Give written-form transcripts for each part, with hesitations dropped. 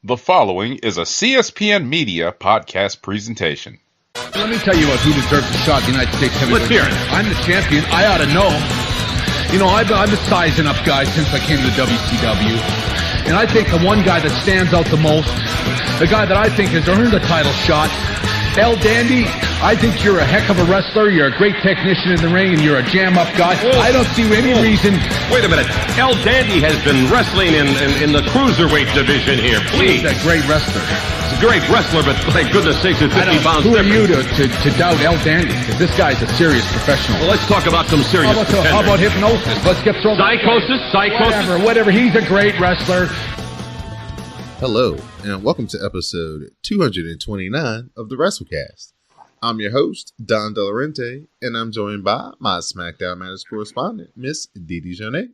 The following is a CSPN Media podcast presentation. Let me tell you who deserves a shot in the United States heavyweight. Let's hear it. I'm the champion. I ought to know. You know, I've been sizing up guys since I came to the WCW. And I think the one guy that stands out the most, the guy that I think has earned a title shot, El Dandy, I think you're a heck of a wrestler, you're a great technician in the ring, and you're a jam-up guy. I don't see any reason... Wait a minute. El Dandy has been wrestling in the cruiserweight division here. Please. He's a great wrestler. He's a great wrestler, but for goodness sakes, it's 50 pounds Who are you difference. to doubt El Dandy? Because this guy's a serious professional. Well, let's talk about some serious How about hypnosis? Let's get thrown... Psychosis? Whatever. He's a great wrestler. Hello, and welcome to episode 229 of the WrassleCast. I'm your host, Don Delarente, and I'm joined by my SmackDown Matters correspondent, Miss Didi Jonet.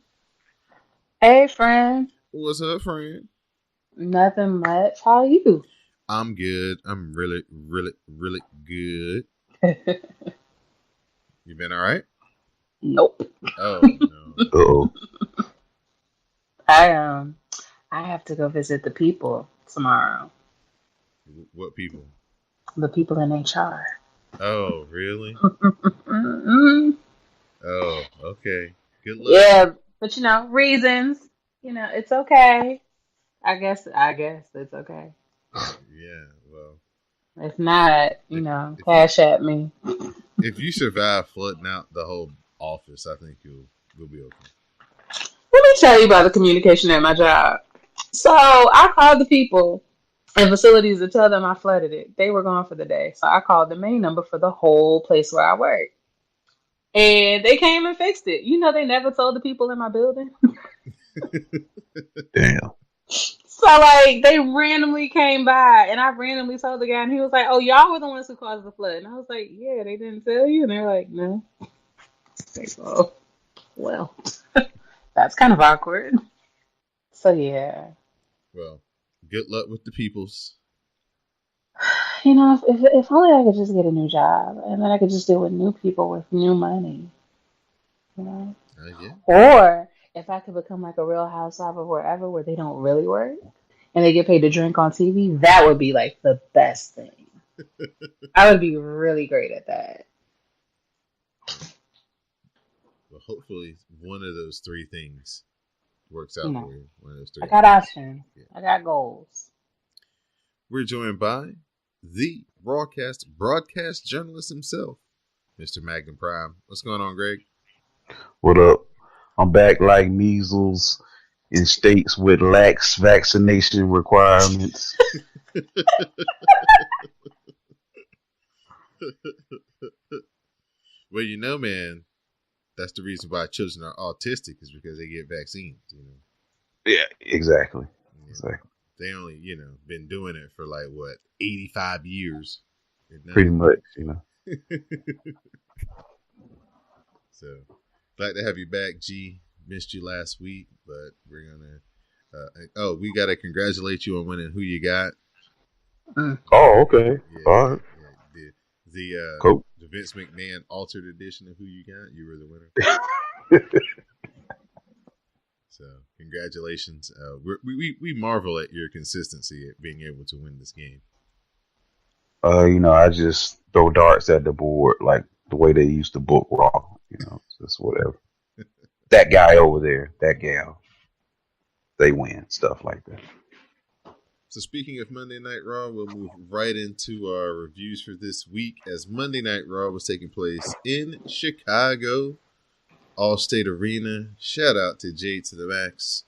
Hey, friend. What's up, friend? Nothing much. How are you? I'm good. I'm really good. You been all right? Nope. Oh, no. Uh-oh. I have to go visit the people tomorrow. What people? The people in HR. Oh, really? Mm-hmm. Oh, okay. Good luck. Yeah, but reasons. It's okay. I guess it's okay. Yeah, well. If not, cash at me. If you survive flooding out the whole office, I think you'll be okay. Let me tell you about the communication at my job. So I called the people in facilities to tell them I flooded it. They were gone for the day. So I called the main number for the whole place where I work. And they came and fixed it. They never told the people in my building. Damn. So, they randomly came by, and I randomly told the guy, and he was like, oh, y'all were the ones who caused the flood. And I was like, yeah, they didn't tell you? And they were like, no. Oh, well, that's kind of awkward. So, yeah. Well, good luck with the peoples. If only I could just get a new job, and then I could just deal with new people with new money. Yeah. Or if I could become like a Real Housewife of wherever where they don't really work and they get paid to drink on TV, that would be like the best thing. I would be really great at that. Well, hopefully one of those three things works out for you. One of those three. I got options. Yeah. I got goals. We're joined by the broadcast journalist himself, Mr. Magnum Prime. What's going on, Greg? What up? I'm back like measles in states with lax vaccination requirements. Well, man, that's the reason why children are autistic is because they get vaccines, Yeah, exactly. Yeah. Exactly. They only, been doing it for 85 years. Pretty much, So, glad to have you back, G. Missed you last week, but we're gonna. We gotta congratulate you on winning Who You Got. Oh, okay. Yeah, all right. Yeah, cool. The Vince McMahon altered edition of Who You Got. You were the winner. So, congratulations. We marvel at your consistency at being able to win this game. I just throw darts at the board like the way they used to book Raw. Just whatever. That guy over there, that gal, they win, stuff like that. So speaking of Monday Night Raw, we'll move right into our reviews for this week as Monday Night Raw was taking place in Chicago, Allstate Arena. Shout out to Jade to the Max.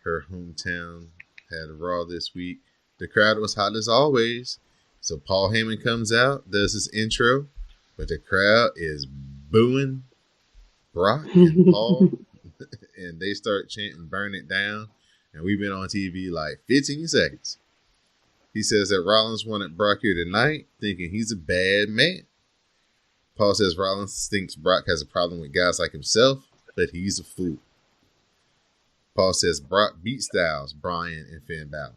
Her hometown had a Raw this week. The crowd was hot as always. So Paul Heyman comes out, does his intro, but the crowd is booing Brock and Paul, and they start chanting "Burn It Down," and we've been on TV 15 seconds. He says that Rollins wanted Brock here tonight, thinking he's a bad man. Paul says Rollins thinks Brock has a problem with guys like himself, but he's a fool. Paul says Brock beat Styles, Bryan, and Finn Balor.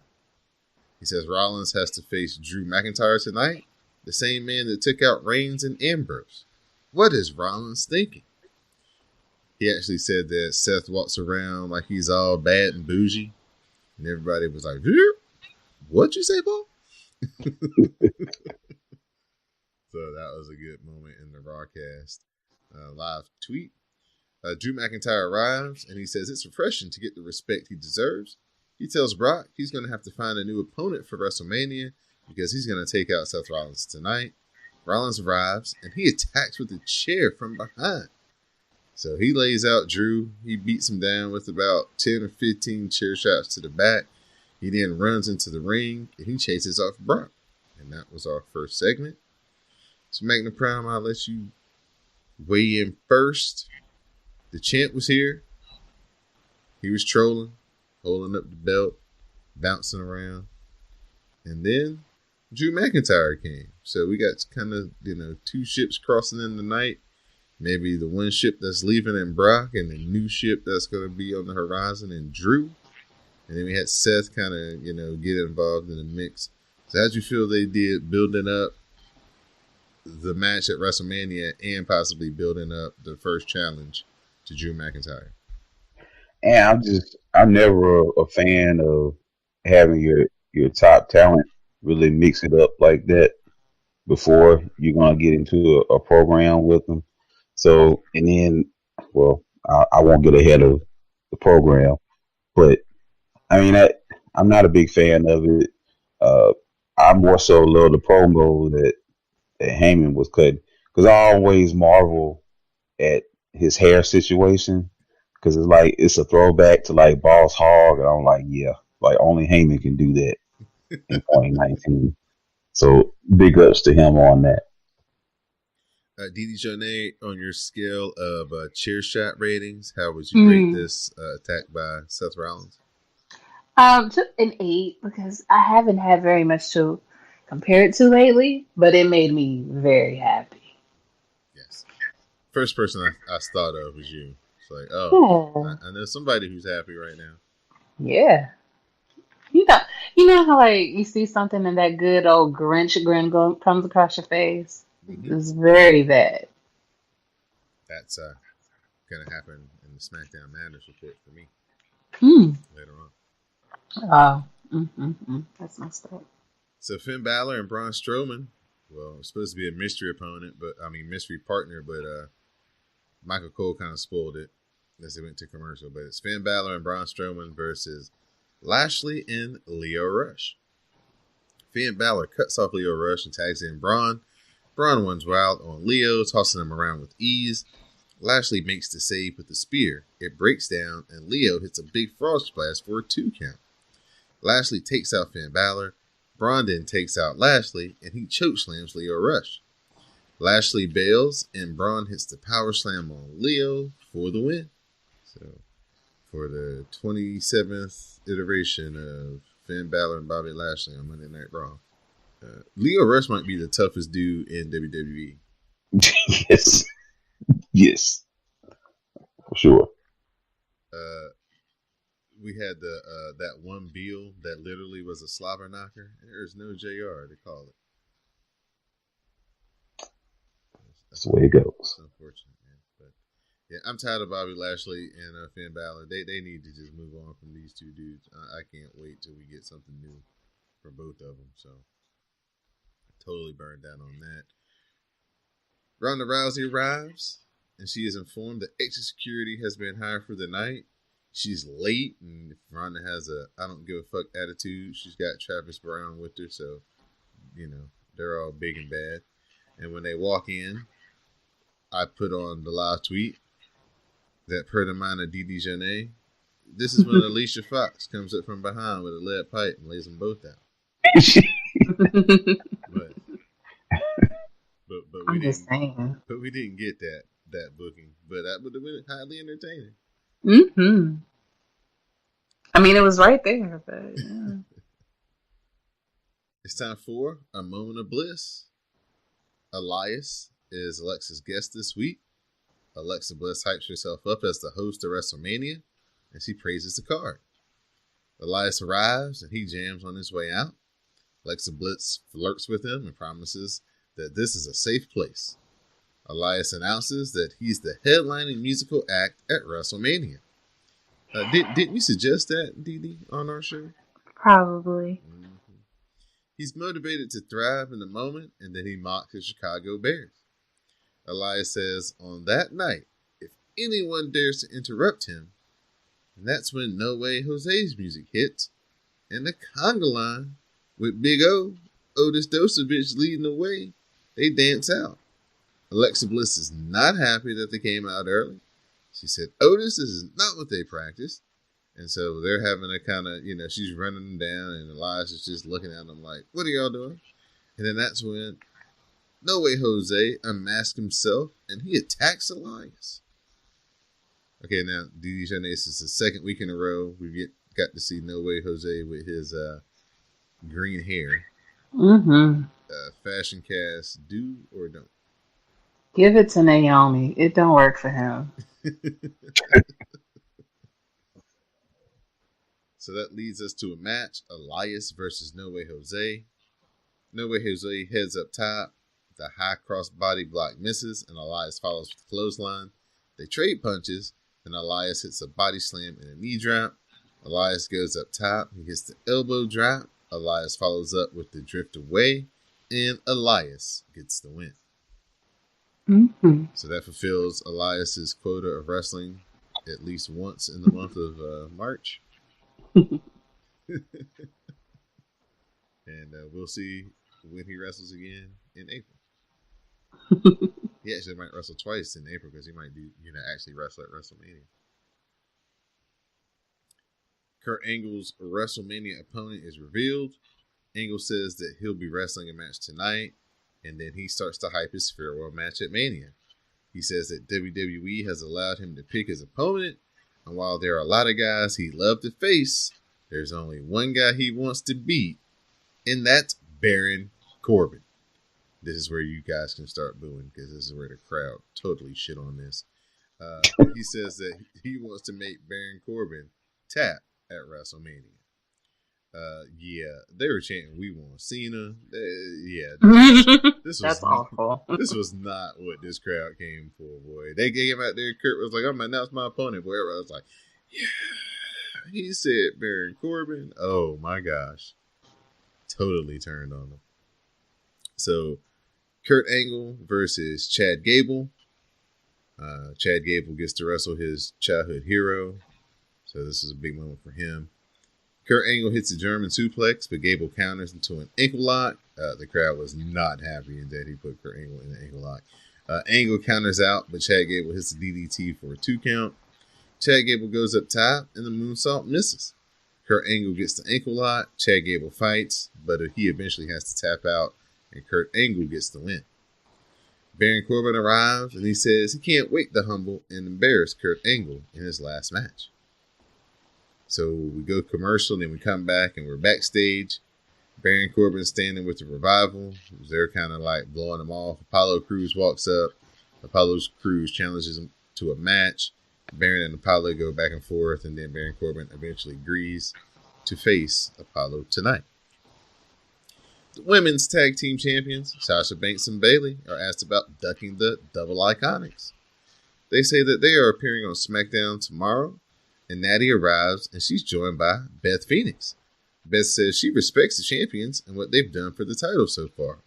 He says Rollins has to face Drew McIntyre tonight, the same man that took out Reigns and Ambrose. What is Rollins thinking? He actually said that Seth walks around like he's all bad and bougie. And everybody was like, What'd you say, Paul? So that was a good moment in the broadcast. Live tweet. Drew McIntyre arrives, and he says it's refreshing to get the respect he deserves. He tells Brock he's going to have to find a new opponent for WrestleMania because he's going to take out Seth Rollins tonight. Rollins arrives, and he attacks with a chair from behind. So he lays out Drew. He beats him down with about 10 or 15 chair shots to the back. He then runs into the ring, and he chases off Brock. And that was our first segment. So Magnum Prime, I'll let you weigh in first. The champ was here. He was trolling, holding up the belt, bouncing around. And then Drew McIntyre came. So we got kind of, two ships crossing in the night. Maybe the one ship that's leaving in Brock and the new ship that's going to be on the horizon in Drew. And then we had Seth kind of, get involved in the mix. So how'd you feel they did building up the match at WrestleMania and possibly building up the first challenge to Drew McIntyre? And I'm never a fan of having your top talent really mix it up like that before you're going to get into a program with them. So, and then, well, I won't get ahead of the program, but I mean, I'm not a big fan of it. I more so love the promo that Heyman was cutting, because I always marvel at his hair situation, because it's a throwback to like Boss Hogg, and I'm like, yeah, like only Heyman can do that in 2019. So big ups to him on that. Didi Jonay, on your scale of chair shot ratings, how would you rate this attack by Seth Rollins? To an 8, because I haven't had very much to compare it to lately, but it made me very happy. Yes. First person I thought of was you. It's like, I know somebody who's happy right now. Yeah. You know how like you see something and that good old Grinch grin comes across your face? Mm-hmm. It's very bad. That's going to happen in the SmackDown Madness report for me later on. Oh, that's messed up. So Finn Balor and Braun Strowman, well, it's supposed to be a mystery partner, but Michael Cole kind of spoiled it as they went to commercial. But it's Finn Balor and Braun Strowman versus Lashley and Lio Rush. Finn Balor cuts off Lio Rush and tags in Braun. Braun runs wild on Lio, tossing him around with ease. Lashley makes the save with the spear. It breaks down, and Lio hits a big frog splash for a 2 count. Lashley takes out Finn Balor. Braun then takes out Lashley, and he chokeslams Lio Rush. Lashley bails, and Braun hits the power slam on Lio for the win. So, for the 27th iteration of Finn Balor and Bobby Lashley on Monday Night Raw, Lio Rush might be the toughest dude in WWE. Yes, for sure. We had that one Beal that literally was a slobber knocker. There's no JR to call it. That's the way it goes. It's unfortunate, man. But yeah, I'm tired of Bobby Lashley and Finn Balor. They need to just move on from these two dudes. I can't wait till we get something new for both of them. So totally burned down on that. Ronda Rousey arrives, and she is informed that extra security has been hired for the night. She's late, and if Ronda has a I don't give a fuck attitude, she's got Travis Brown with her, so, they're all big and bad. And when they walk in, I put on the live tweet that per the mind of Didi Jonay, this is when Alicia Fox comes up from behind with a lead pipe and lays them both out. but we didn't get that booking, but that would have been highly entertaining. I mean, it was right there, but yeah. It's time for a moment of bliss. Elias is Alexa's guest this week. Alexa Bliss hypes herself up as the host of WrestleMania, and she praises the card. Elias arrives, and he jams on his way out. Alexa Bliss flirts with him and promises that this is a safe place. Elias announces that he's the headlining musical act at WrestleMania. Didn't we suggest that, Didi, on our show? Probably. He's motivated to thrive in the moment, and then he mocks the Chicago Bears. Elias says, on that night, if anyone dares to interrupt him, and that's when No Way Jose's music hits, and the conga line with Big O, Otis Dosovich leading the way, they dance out. Alexa Bliss is not happy that they came out early. She said, Otis, this is not what they practiced. And so they're having a kind of, she's running them down, and Elias is just looking at them like, what are y'all doing? And then that's when No Way Jose unmasked himself, and he attacks Elias. Okay, now, DJ Nace is the second week in a row we got to see No Way Jose with his green hair. Mm-hmm. Fashion cast, do or don't? Give it to Naomi. It don't work for him. So that leads us to a match, Elias versus No Way Jose. No Way Jose heads up top. The high cross body block misses, and Elias follows with the clothesline. They trade punches, and Elias hits a body slam and a knee drop. Elias goes up top. He hits the elbow drop. Elias follows up with the drift away, and Elias gets the win. Mm-hmm. So that fulfills Elias's quota of wrestling at least once in the month of March. And we'll see when he wrestles again in April. He actually might wrestle twice in April because he might do, actually wrestle at WrestleMania. Kurt Angle's WrestleMania opponent is revealed. Angle says that he'll be wrestling a match tonight, and then he starts to hype his farewell match at Mania. He says that WWE has allowed him to pick his opponent, and while there are a lot of guys he'd love to face, there's only one guy he wants to beat, and that's Baron Corbin. This is where you guys can start booing, because this is where the crowd totally shit on this. He says that he wants to make Baron Corbin tap at WrestleMania. Yeah, they were chanting, "We want Cena." This That's was awful. This was not what this crowd came for, boy. They came out there. Kurt was like, "I'm gonna announce my opponent." Boy, everybody was like, "Yeah." He said Baron Corbin. Oh my gosh, totally turned on him. So, Kurt Angle versus Chad Gable. Chad Gable gets to wrestle his childhood hero, so this is a big moment for him. Kurt Angle hits a German suplex, but Gable counters into an ankle lock. The crowd was not happy that he put Kurt Angle in an ankle lock. Angle counters out, but Chad Gable hits the DDT for a 2 count. Chad Gable goes up top, and the moonsault misses. Kurt Angle gets the ankle lock. Chad Gable fights, but he eventually has to tap out, and Kurt Angle gets the win. Baron Corbin arrives, and he says he can't wait to humble and embarrass Kurt Angle in his last match. So we go commercial, and then we come back, and we're backstage. Baron Corbin standing with the Revival. They're kind of like blowing him off. Apollo Crews walks up. Apollo Crews challenges him to a match. Baron and Apollo go back and forth, and then Baron Corbin eventually agrees to face Apollo tonight. The women's tag team champions, Sasha Banks and Bayley, are asked about ducking the Double Iconics. They say that they are appearing on SmackDown tomorrow, and Natty arrives, and she's joined by Beth Phoenix. Beth says she respects the champions and what they've done for the title so far.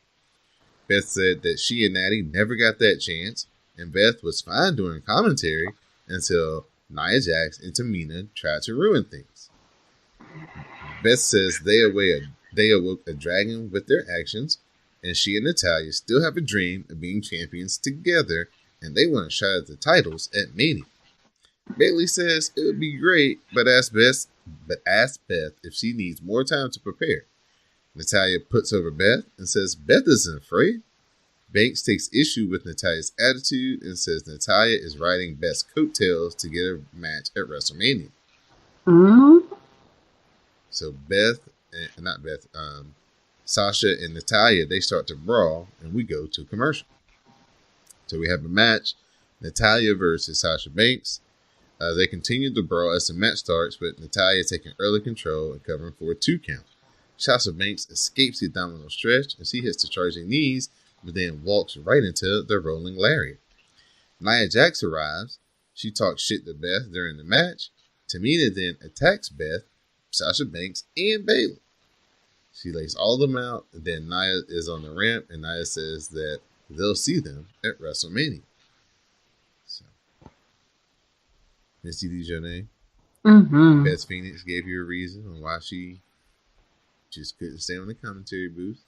Beth said that she and Natty never got that chance, and Beth was fine doing commentary until Nia Jax and Tamina tried to ruin things. Beth says they awoke a dragon with their actions, and she and Natalya still have a dream of being champions together, and they want a shot at the titles at Mania. Bayley says it would be great, but ask Beth if she needs more time to prepare. Natalya puts over Beth and says Beth isn't afraid. Banks takes issue with Natalya's attitude and says Natalya is riding Beth's coattails to get a match at WrestleMania. Mm-hmm. So Sasha and Natalya, they start to brawl, and we go to commercial. So we have a match, Natalya versus Sasha Banks. They continue to brawl as the match starts, with Natalya taking early control and covering for a 2 count. Sasha Banks escapes the abdominal stretch as he hits the charging knees, but then walks right into the rolling lariat. Nia Jax arrives. She talks shit to Beth during the match. Tamina then attacks Beth, Sasha Banks, and Bayley. She lays all of them out, and then Nia is on the ramp, and Nia says that they'll see them at WrestleMania. So, Misty D's your name. Mm-hmm. Beth Phoenix gave you a reason on why she just couldn't stay on the commentary booth.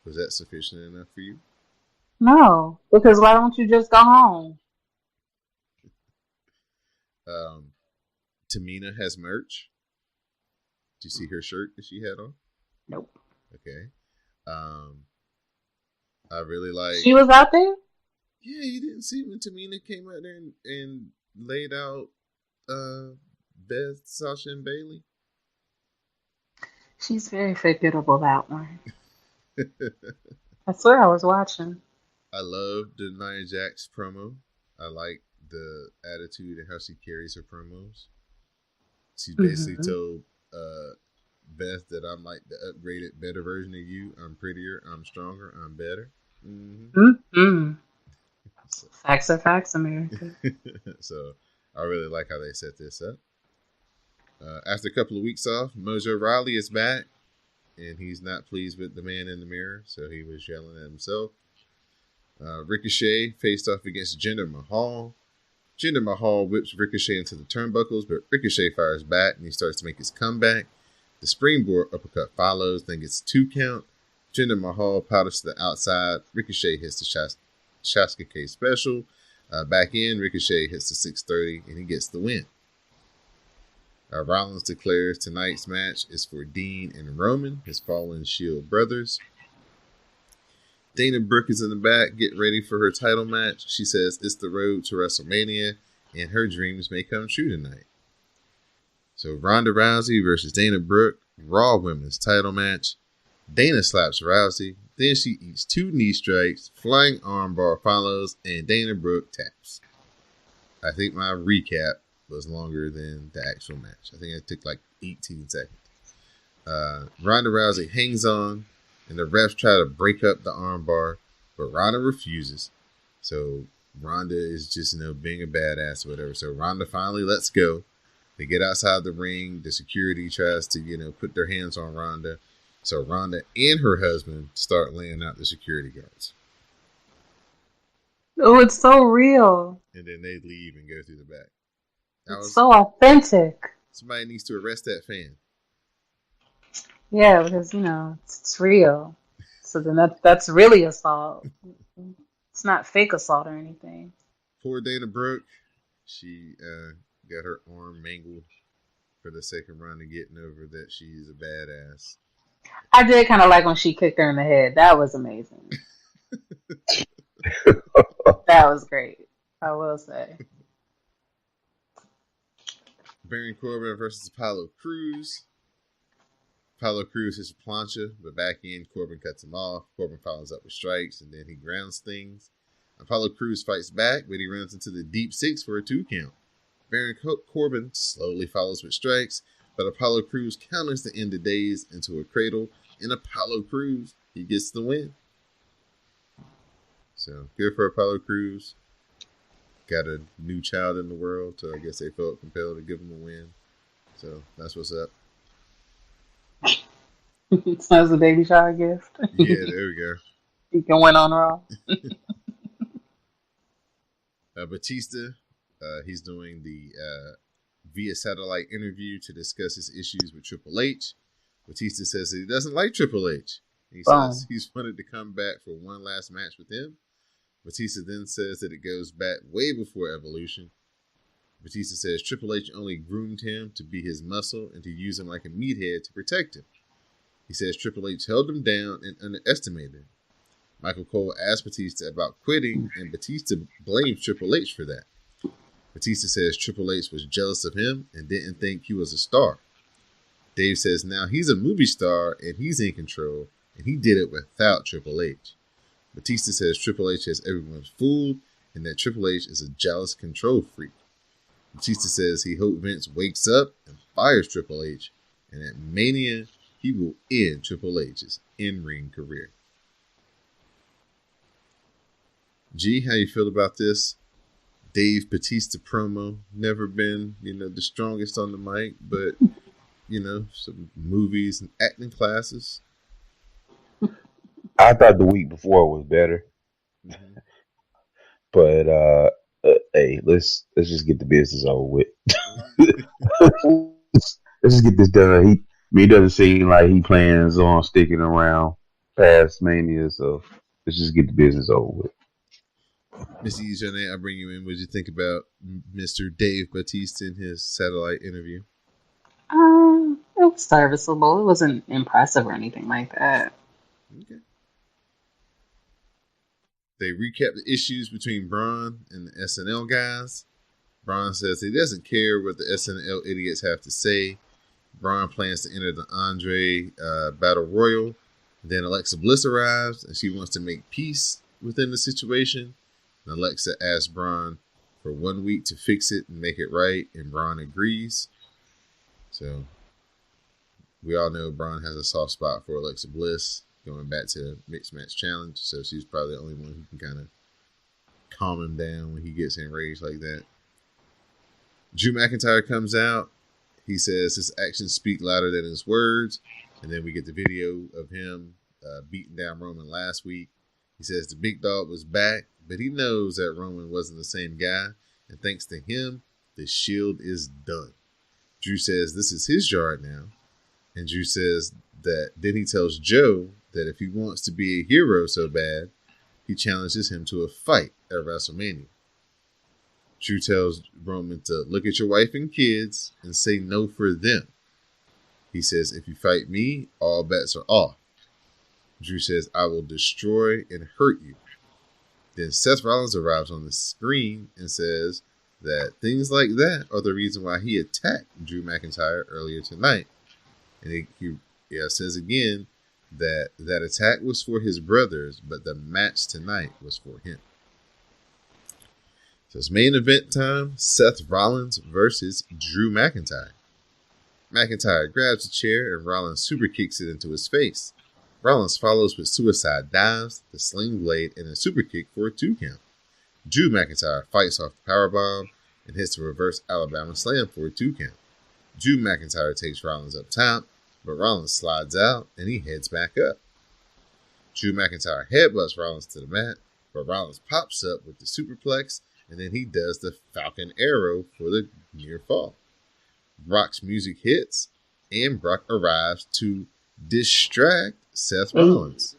Was that sufficient enough for you? No, because why don't you just go home? Tamina has merch. Did you see her shirt that she had on? Nope. Okay. I really like. She was out there? Yeah, you didn't see when Tamina came out there and laid out Beth, Sasha, and Bailey. She's very forgettable, that one. I swear I was watching. I love the Nia Jax promo. I like the attitude and how she carries her promos. She basically told Beth that I'm like the upgraded, better version of you. I'm prettier, I'm stronger, I'm better. So, facts are facts, America. So I really like how they set this up. After a couple of weeks off, Mojo Rawley is back, and he's not pleased with the man in the mirror, so he was yelling at himself. Ricochet faced off against Jinder Mahal. Jinder Mahal whips Ricochet into the turnbuckles, but Ricochet fires back, and he starts to make his comeback. The springboard uppercut follows, then gets a 2 count. Jinder Mahal powders to the outside. Ricochet hits the Shasuke special. Back in, Ricochet hits the 630, and he gets the win. Rollins declares tonight's match is for Dean and Roman, his fallen Shield brothers. Dana Brooke is in the back, getting ready for her title match. She says it's the road to WrestleMania, and her dreams may come true tonight. So Ronda Rousey versus Dana Brooke, Raw Women's title match. Dana slaps Rousey, then she eats 2 knee strikes, flying armbar follows, and Dana Brooke taps. I think my recap was longer than the actual match. I think it took like 18 seconds. Ronda Rousey hangs on, and the refs try to break up the armbar, but Ronda refuses. So Ronda is just, being a badass or whatever. So Ronda finally lets go. They get outside the ring. The security tries to, put their hands on Ronda. So Ronda and her husband start laying out the security guards. Oh, it's so real. And then they leave and go through the back. It's so authentic. Somebody needs to arrest that fan. Yeah, because, it's real. So then that's really assault. It's not fake assault or anything. Poor Dana Brooke. She got her arm mangled for the sake of Ronda getting over that she's a badass. I did kind of like when she kicked her in the head. That was amazing. That was great, I will say. Baron Corbin versus Apollo Crews. Apollo Crews hits a plancha, but back in, Corbin cuts him off. Corbin follows up with strikes, and then he grounds things. Apollo Crews fights back, but he runs into the deep 6 for a 2 count. Baron Corbin slowly follows with strikes, but Apollo Crews counters the end of days into a cradle, and Apollo Crews, he gets the win. So, good for Apollo Crews. Got a new child in the world, so I guess they felt compelled to give him a win. So, that's what's up. So it's a baby shower gift. Yeah, there we go. He can win on Raw. Batista, he's doing the via satellite interview to discuss his issues with Triple H. Batista says that he doesn't like Triple H. He says he's wanted to come back for one last match with him. Batista then says that it goes back way before Evolution. Batista says Triple H only groomed him to be his muscle and to use him like a meathead to protect him. He says Triple H held him down and underestimated him. Michael Cole asked Batista about quitting, and Batista blames Triple H for that. Batista says Triple H was jealous of him and didn't think he was a star. Dave says now he's a movie star and he's in control, and he did it without Triple H. Batista says Triple H has everyone fooled and that Triple H is a jealous control freak. Batista says he hopes Vince wakes up and fires Triple H, and at Mania, he will end Triple H's in-ring career. G, how you feel about this? Dave Batista promo. Never been, the strongest on the mic, but, some movies and acting classes. I thought the week before was better, Mm-hmm. but hey, let's just get the business over with. Let's just get this done. He doesn't seem like he plans on sticking around past Mania, so let's just get the business over with. Missy Journey, I bring you in. What did you think about Mr. Dave Bautista in his satellite interview? It was serviceable. It wasn't impressive or anything like that. Okay. They recap the issues between Braun and the SNL guys. Braun says he doesn't care what the SNL idiots have to say. Braun plans to enter the Andre Battle Royal. Then Alexa Bliss arrives, and she wants to make peace within the situation. And Alexa asks Braun for 1 week to fix it and make it right, and Braun agrees. So we all know Braun has a soft spot for Alexa Bliss, going back to Mixed Match Challenge. So she's probably the only one who can kind of calm him down when he gets enraged like that. Drew McIntyre comes out. He says his actions speak louder than his words. And then we get the video of him beating down Roman last week. He says the big dog was back, but he knows that Roman wasn't the same guy. And thanks to him, the Shield is done. Drew says this is his yard now. And Drew says that then he tells Joe that if he wants to be a hero so bad, he challenges him to a fight at WrestleMania. Drew tells Roman to look at your wife and kids and say no for them. He says, if you fight me, all bets are off. Drew says, I will destroy and hurt you. Then Seth Rollins arrives on the screen and says that things like that are the reason why he attacked Drew McIntyre earlier tonight. And he says again that attack was for his brothers, but the match tonight was for him. So it's main event time, Seth Rollins versus Drew McIntyre. McIntyre grabs a chair and Rollins super kicks it into his face. Rollins follows with suicide dives, the sling blade, and a super kick for a 2 count. Drew McIntyre fights off the powerbomb and hits the reverse Alabama slam for a 2 count. Drew McIntyre takes Rollins up top, but Rollins slides out and he heads back up. Drew McIntyre headbutts Rollins to the mat, but Rollins pops up with the superplex, and then he does the Falcon Arrow for the near fall. Brock's music hits, and Brock arrives to distract Seth Rollins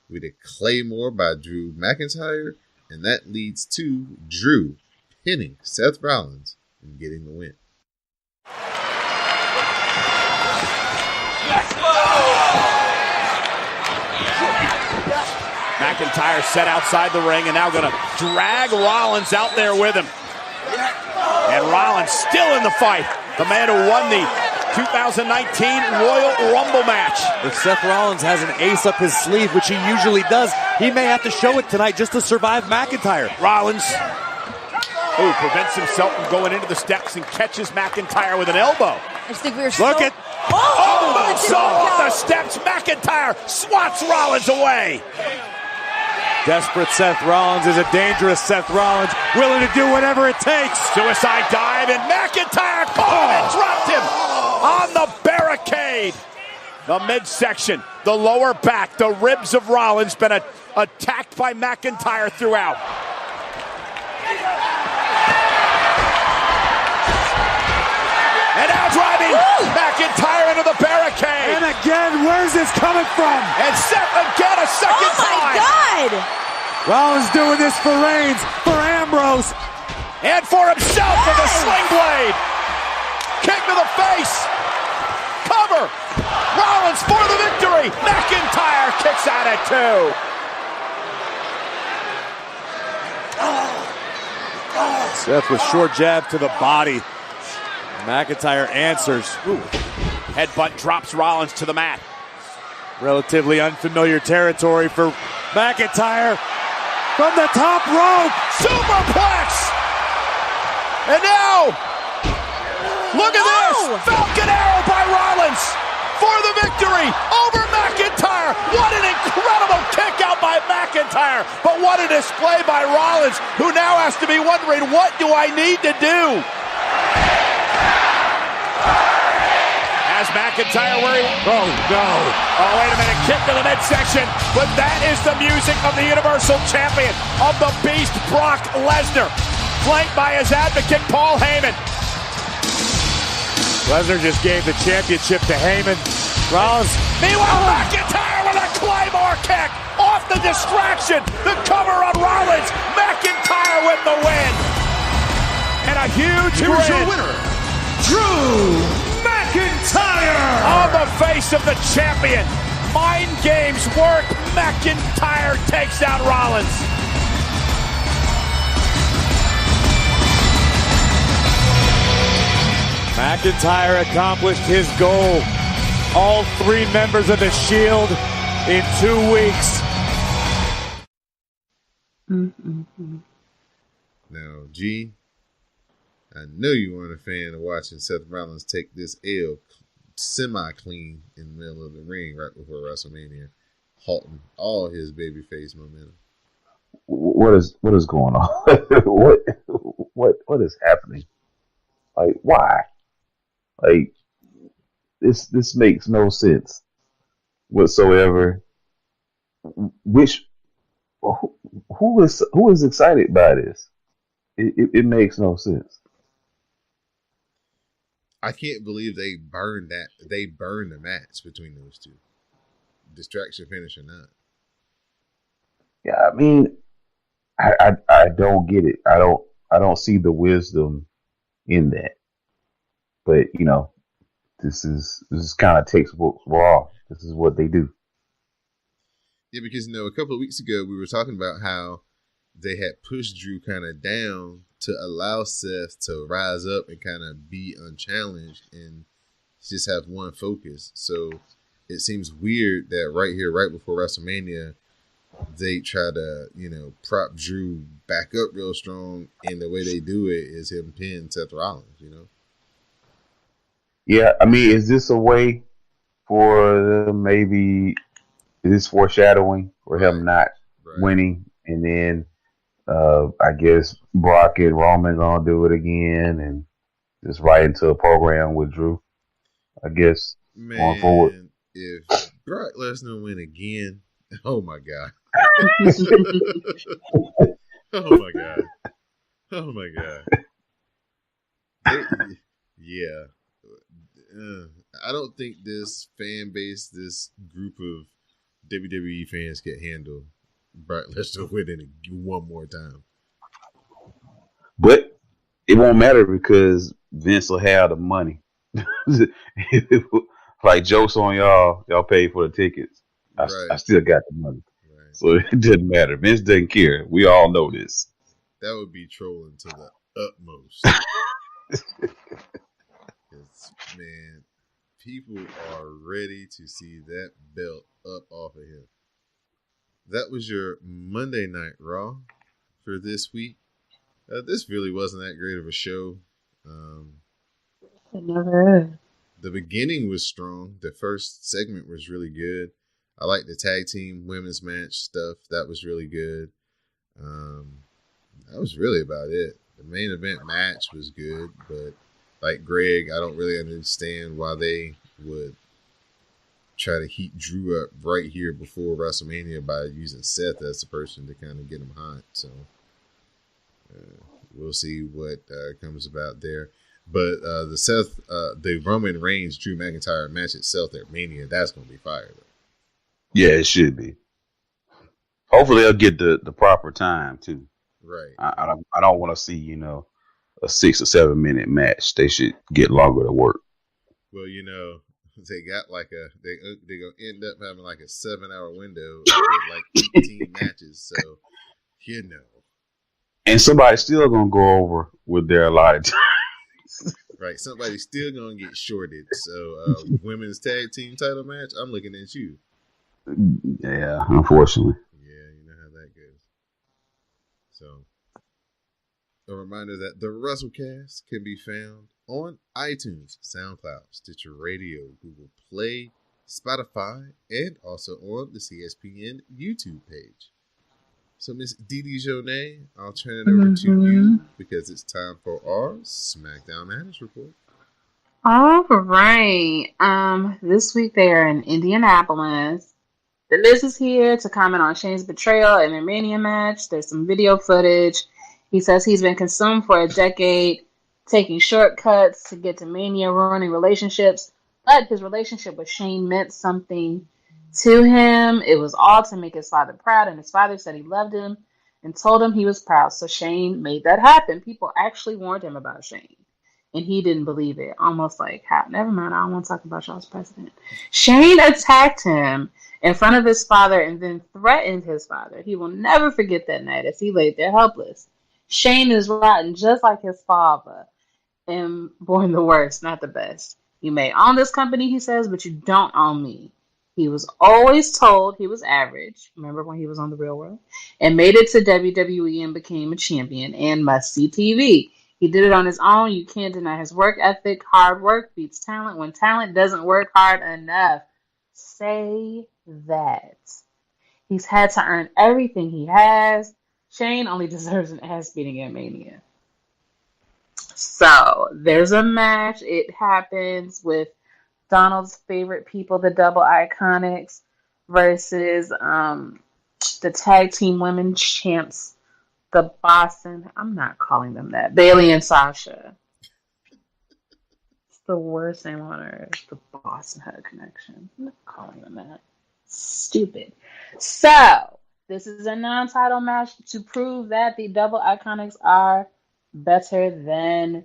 with a Claymore by Drew McIntyre, and that leads to Drew pinning Seth Rollins and getting the win. McIntyre set outside the ring and now going to drag Rollins out there with him. And Rollins still in the fight. The man who won the 2019 Royal Rumble match. If Seth Rollins has an ace up his sleeve, which he usually does, he may have to show it tonight just to survive McIntyre. Rollins, who prevents himself from going into the steps and catches McIntyre with an elbow. I just think we were Look at... Oh, so on the steps, McIntyre swats Rollins away. Desperate Seth Rollins is a dangerous Seth Rollins, willing to do whatever it takes. Suicide dive, and McIntyre dropped him on the barricade. The midsection, the lower back, the ribs of Rollins been attacked by McIntyre throughout. And now driving McIntyre into the barricade. And again, where's this coming from? And Seth again a second time. Oh my God! Rollins doing this for Reigns, for Ambrose. And for himself with a sling blade. Kick to the face. Cover. Rollins for the victory. McIntyre kicks out at 2. Seth with short jab to the body. McIntyre answers. Ooh. Headbutt drops Rollins to the mat. Relatively unfamiliar territory for McIntyre. From the top rope. Superplex. And now, look at this. Falcon Arrow by Rollins for the victory over McIntyre. What an incredible kick out by McIntyre. But what a display by Rollins, who now has to be wondering, what do I need to do? Has McIntyre where he... Oh, no. Oh, wait a minute. Kick to the midsection. But that is the music of the Universal Champion, of the Beast, Brock Lesnar. Flanked by his advocate, Paul Heyman. Lesnar just gave the championship to Heyman. Rollins. Meanwhile, McIntyre with a Claymore kick. Off the distraction. The cover on Rollins. McIntyre with the win. And a huge Here's win. your winner, Drew McIntyre! On the face of the champion. Mind games work. McIntyre takes out Rollins. McIntyre accomplished his goal. All 3 members of the Shield in 2 weeks. Now, G, I know you weren't a fan of watching Seth Rollins take this L semi-clean in the middle of the ring right before WrestleMania, halting all his babyface momentum. What is going on? what is happening? Like, why? Like, this makes no sense whatsoever. Who is excited by this? It makes no sense. I can't believe they burned the match between those two. Distraction finish or not. Yeah, I mean, I don't get it. I don't see the wisdom in that. But this is kind of textbook Raw. This is what they do. Yeah, because a couple of weeks ago we were talking about how they had pushed Drew kind of down to allow Seth to rise up and kind of be unchallenged and just have one focus. So it seems weird that right here, right before WrestleMania, they try to, prop Drew back up real strong, and the way they do it is him pin Seth Rollins, Yeah, I mean, is this a way for them maybe, is this foreshadowing for him not winning, and then I guess Brock and Roman gonna do it again and just right into a program with Drew, I guess, going forward. If Brock Lesnar win again, oh my God. Oh my God. Oh my God. Yeah. I don't think this fan base, this group of WWE fans can handle Brock Lesnar winning one more time. But it won't matter because Vince will have the money. Like, jokes on y'all paid for the tickets. I still got the money. Right. So it doesn't matter. Vince doesn't care. We all know this. That would be trolling to the utmost. Man, people are ready to see that belt up off of him. That was your Monday Night Raw for this week. This really wasn't that great of a show. I never is. The beginning was strong. The first segment was really good. I like the tag team women's match stuff. That was really good. That was really about it. The main event match was good, but like Greg, I don't really understand why they would try to heat Drew up right here before WrestleMania by using Seth as the person to kind of get him hot. So we'll see what comes about there. But the Roman Reigns Drew McIntyre match itself at Mania, that's going to be fire. Though. Yeah, it should be. Hopefully, they'll get the proper time too. Right. I don't want to see a 6 or 7 minute match. They should get longer to work. Well, they got like they're gonna end up having like a 7-hour window with like 18 matches. So and somebody's still gonna go over with their allotted time. Right, somebody's still gonna get shorted. So women's tag team title match, I'm looking at you. Yeah, unfortunately. Yeah, you know how that goes. So, a reminder that the WrassleCast can be found on iTunes, SoundCloud, Stitcher Radio, Google Play, Spotify, and also on the CSPN YouTube page. So, Miss Didi Jonay, I'll turn it over to you because it's time for our SmackDown Madness Report. All right. This week they are in Indianapolis. The Liz is here to comment on Shane's betrayal in their Mania match. There's some video footage. He says he's been consumed for a decade, taking shortcuts to get to Mania, ruining relationships. But his relationship with Shane meant something to him. It was all to make his father proud, and his father said he loved him and told him he was proud. So Shane made that happen. People actually warned him about Shane. And he didn't believe it. Almost like, never mind, I don't want to talk about y'all's president. Shane attacked him in front of his father and then threatened his father. He will never forget that night as he laid there helpless. Shane is rotten just like his father and born the worst, not the best. You may own this company, he says, but you don't own me. He was always told he was average. Remember when he was on The Real World? And made it to WWE and became a champion and must-see TV. He did it on his own. You can't deny his work ethic. Hard work beats talent. When talent doesn't work hard enough, say that. He's had to earn everything he has. Shane only deserves an ass beating at Mania. So there's a match. It happens with Donald's favorite people, the Double Iconics, versus the Tag Team Women Champs, the Boston. I'm not calling them that. Bailey and Sasha. It's the worst name on earth. The Boston Hug Connection. I'm not calling them that. Stupid. So this is a non-title match to prove that the Double Iconics are better than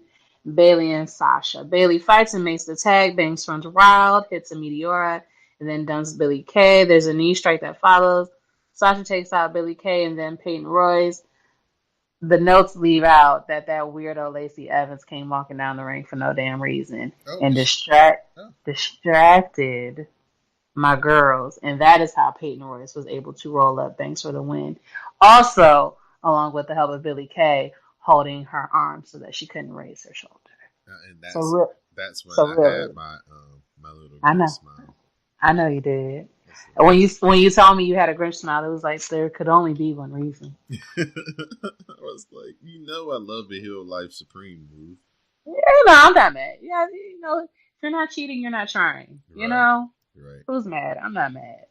Bailey and Sasha. Bailey fights and makes the tag. Bangs runs wild, hits a Meteora, and then dumps Billie Kay. There's a knee strike that follows. Sasha takes out Billie Kay and then Peyton Royce. The notes leave out that weirdo Lacey Evans came walking down the ring for no damn reason and distracted my girls. And that is how Peyton Royce was able to roll up Banks for the win. Also, along with the help of Billie Kay holding her arm so that she couldn't raise her shoulder. And that's when I had my little smile. I know you did. When you told me you had a Grinch smile, it was like there could only be one reason. I was like, I love the Hill Life Supreme move. Yeah, no, I'm not mad. Yeah, if you're not cheating, you're not trying. Right. Who's mad? I'm not mad.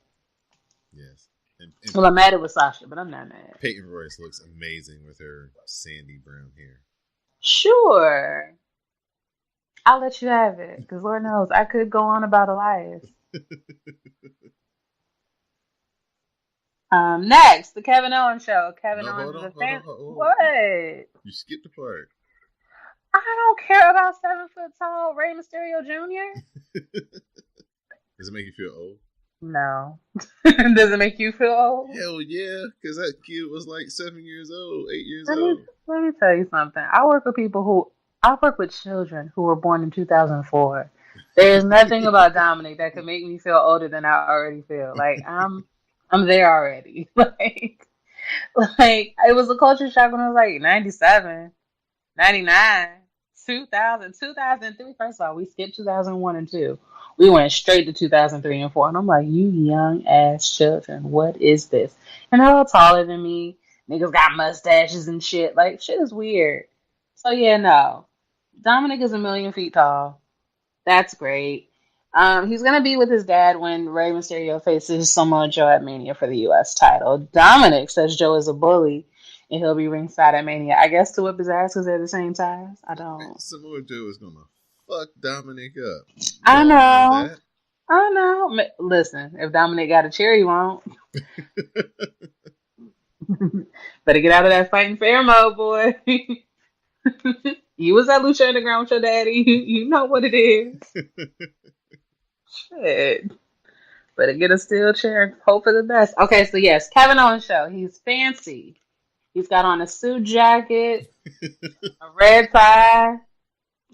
Yes. And well, I'm mad it was Sasha, but I'm not mad. Peyton Royce looks amazing with her sandy brown hair. Sure. I'll let you have it, because Lord knows I could go on about Elias. Next, the Kevin Owens show. Kevin Owens is a fan. What? You skipped the part. I don't care about 7 foot tall Rey Mysterio Jr. Does it make you feel old? No. Does it make you feel old? Hell yeah, because that kid was like 7 years old, 8 years old. Let me tell you something. I work with children who were born in 2004. There's nothing about Dominic that could make me feel older than I already feel. Like I'm there already. Like it was a culture shock when I was like 97, 99, 2000, 2003. First of all, we skipped 2001 and 2. We went straight to 2003 and 4. And I'm like, you young ass children, what is this? And they're all taller than me. Niggas got mustaches and shit. Like, shit is weird. So yeah, no. Dominic is 1,000,000 feet tall. That's great. He's going to be with his dad when Rey Mysterio faces Samoa Joe at Mania for the U.S. title. Dominic says Joe is a bully, and he'll be ringside at Mania. I guess to whip his ass because they're the same size. I don't. Samoa Joe is going to fuck Dominic up. I know. Listen, if Dominic got a chair, he won't. Better get out of that fighting fair mode, boy. You was at Lucha Underground with your daddy. You know what it is. Shit. Better get a steel chair and hope for the best. Okay, so yes, Kevin Owens show. He's fancy. He's got on a suit jacket, a red tie,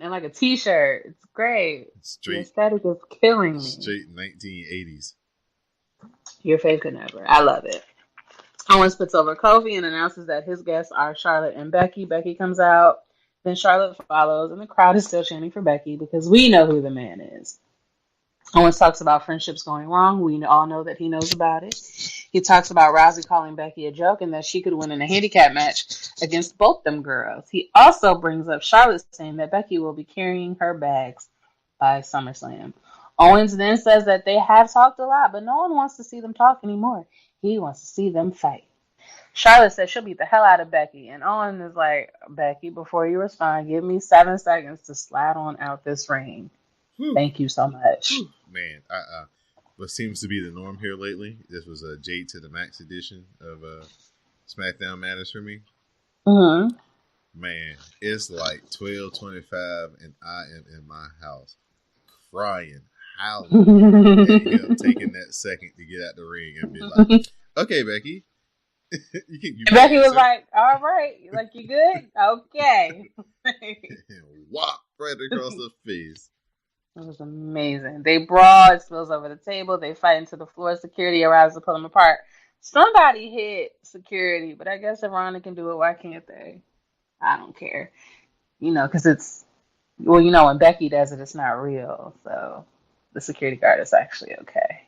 and like a t-shirt. It's great. The aesthetic is killing me. Straight 1980s. Your faith could never. I love it. Owens puts over Kofi and announces that his guests are Charlotte and Becky. Becky comes out. Then Charlotte follows, and the crowd is still chanting for Becky because we know who the man is. Owens talks about friendships going wrong. We all know that he knows about it. He talks about Rousey calling Becky a joke and that she could win in a handicap match against both them girls. He also brings up Charlotte saying that Becky will be carrying her bags by SummerSlam. Owens then says that they have talked a lot, but no one wants to see them talk anymore. He wants to see them fight. Charlotte says she'll beat the hell out of Becky, and Owens is like, Becky, before you respond, give me 7 seconds to slide on out this ring. Whew. Thank you so much. Whew. Man, what seems to be the norm here lately, this was a Jade to the Max edition of SmackDown Matters for me. Mm-hmm. Man, it's like 12:25 and I am in my house crying, howling at him taking that second to get out the ring and be like, okay, Becky. Becky was like, all right, like, you good? Okay. Whop, right across the face. It was amazing. They brawl, it spills over the table, they fight into the floor, security arrives to pull them apart. Somebody hit security, but I guess if Ronda can do it, why can't they? I don't care. Because it's, when Becky does it, it's not real. So the security guard is actually okay.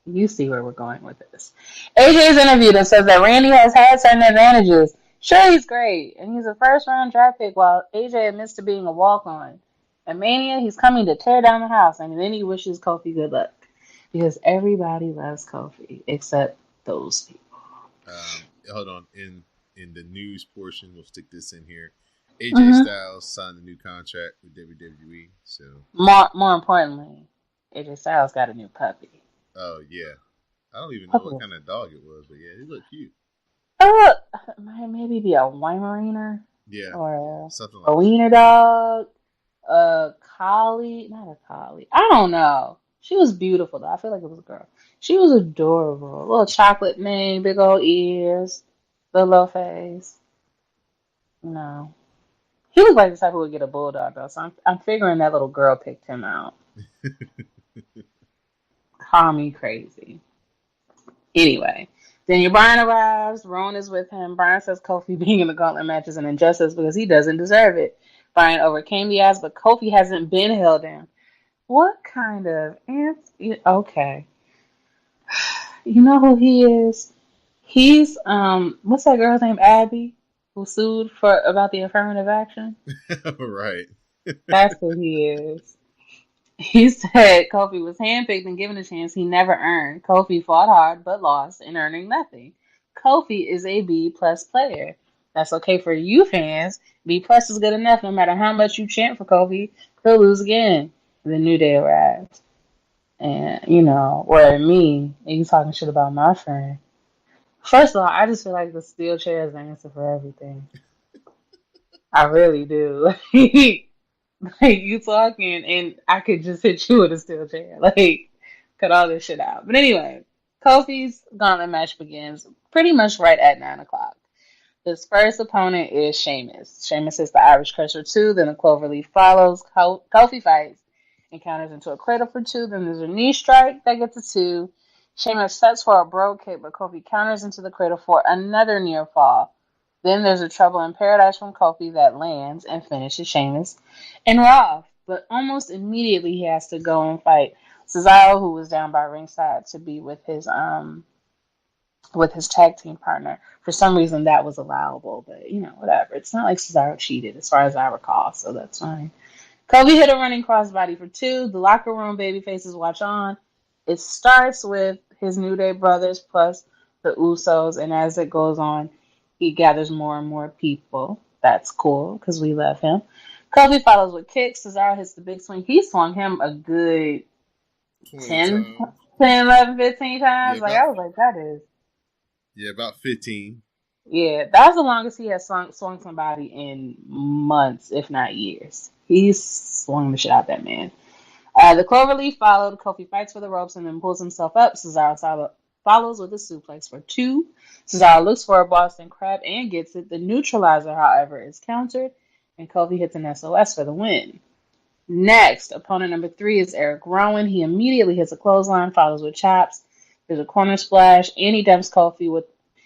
You see where we're going with this. AJ's interviewed and says that Randy has had certain advantages. Sure, he's great, and he's a first-round draft pick, while AJ admits to being a walk-on. At Mania, he's coming to tear down the house, and then he wishes Kofi good luck. Because everybody loves Kofi, except those people. Hold on. In the news portion, we'll stick this in here. AJ Styles signed a new contract with WWE. So more importantly, AJ Styles got a new puppy. Oh yeah, I don't even know what kind of dog it was, but yeah, he looked cute. Might maybe be a Weimaraner. Yeah, or something like a wiener dog, a collie, not a collie. I don't know. She was beautiful though. I feel like it was a girl. She was adorable. Little chocolate mane, big old ears, little face. No. He looked like the type who would get a bulldog though, so I'm figuring that little girl picked him out. Call me crazy. Anyway, Daniel Bryan arrives. Rowan is with him. Bryan says Kofi being in the gauntlet match is an injustice because he doesn't deserve it. Bryan overcame the odds, but Kofi hasn't been held down. What kind of okay. You know who he is? He's what's that girl's name? Abby, who sued about the affirmative action? Right. That's who he is. He said Kofi was handpicked and given a chance he never earned. Kofi fought hard but lost in earning nothing. Kofi is a B+ player. That's okay for you fans. B+ is good enough no matter how much you chant for Kofi. He'll lose again. The New Day arrives. And, where me, and you talking shit about my friend. First of all, I just feel like the steel chair is the answer for everything. I really do. Like, you talking, and I could just hit you with a steel chair. Like, cut all this shit out. But anyway, Kofi's gauntlet match begins pretty much right at 9 o'clock. His first opponent is Sheamus. Sheamus is the Irish Crusher 2, then the Cloverleaf follows. Kofi fights and counters into a cradle for 2, then there's a knee strike that gets a 2. Sheamus sets for a bro kick, but Kofi counters into the cradle for another near fall. Then there's a Trouble in Paradise from Kofi that lands and finishes Sheamus and Raw. But almost immediately he has to go and fight Cesaro, who was down by ringside, to be with his tag team partner. For some reason that was allowable, but whatever. It's not like Cesaro cheated as far as I recall, so that's fine. Kofi hit a running crossbody for 2. The locker room baby faces watch on. It starts with his New Day brothers plus the Usos, and as it goes on, he gathers more and more people. That's cool, because we love him. Kofi follows with kicks. Cesaro hits the big swing. He swung him a good 10, 11, 15 times. Yeah, I was like, that is... Yeah, about 15. Yeah, that's the longest he has swung somebody in months, if not years. He's swung the shit out that man. The Cloverleaf followed. Kofi fights for the ropes and then pulls himself up. Cesaro follows with a suplex for 2. Cesaro looks for a Boston Crab and gets it. The neutralizer, however, is countered, and Kofi hits an SOS for the win. Next, opponent number 3 is Eric Rowan. He immediately hits a clothesline, follows with chops. There's a corner splash, and he dumps Kofi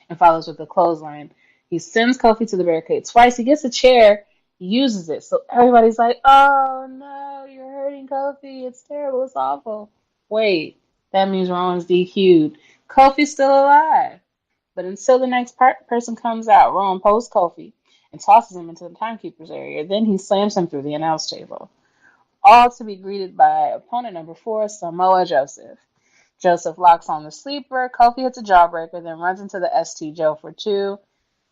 and follows with a clothesline. He sends Kofi to the barricade twice. He gets a chair, uses it. So everybody's like, oh no, you're hurting Kofi. It's terrible. It's awful. Wait, that means Rowan's DQ'd. Kofi's still alive. But until the next person comes out, Rowan posts Kofi and tosses him into the timekeeper's area. Then he slams him through the announce table. all to be greeted by opponent number 4, Samoa Joseph. Joseph locks on the sleeper. Kofi hits a jawbreaker, then runs into the ST Joe for 2.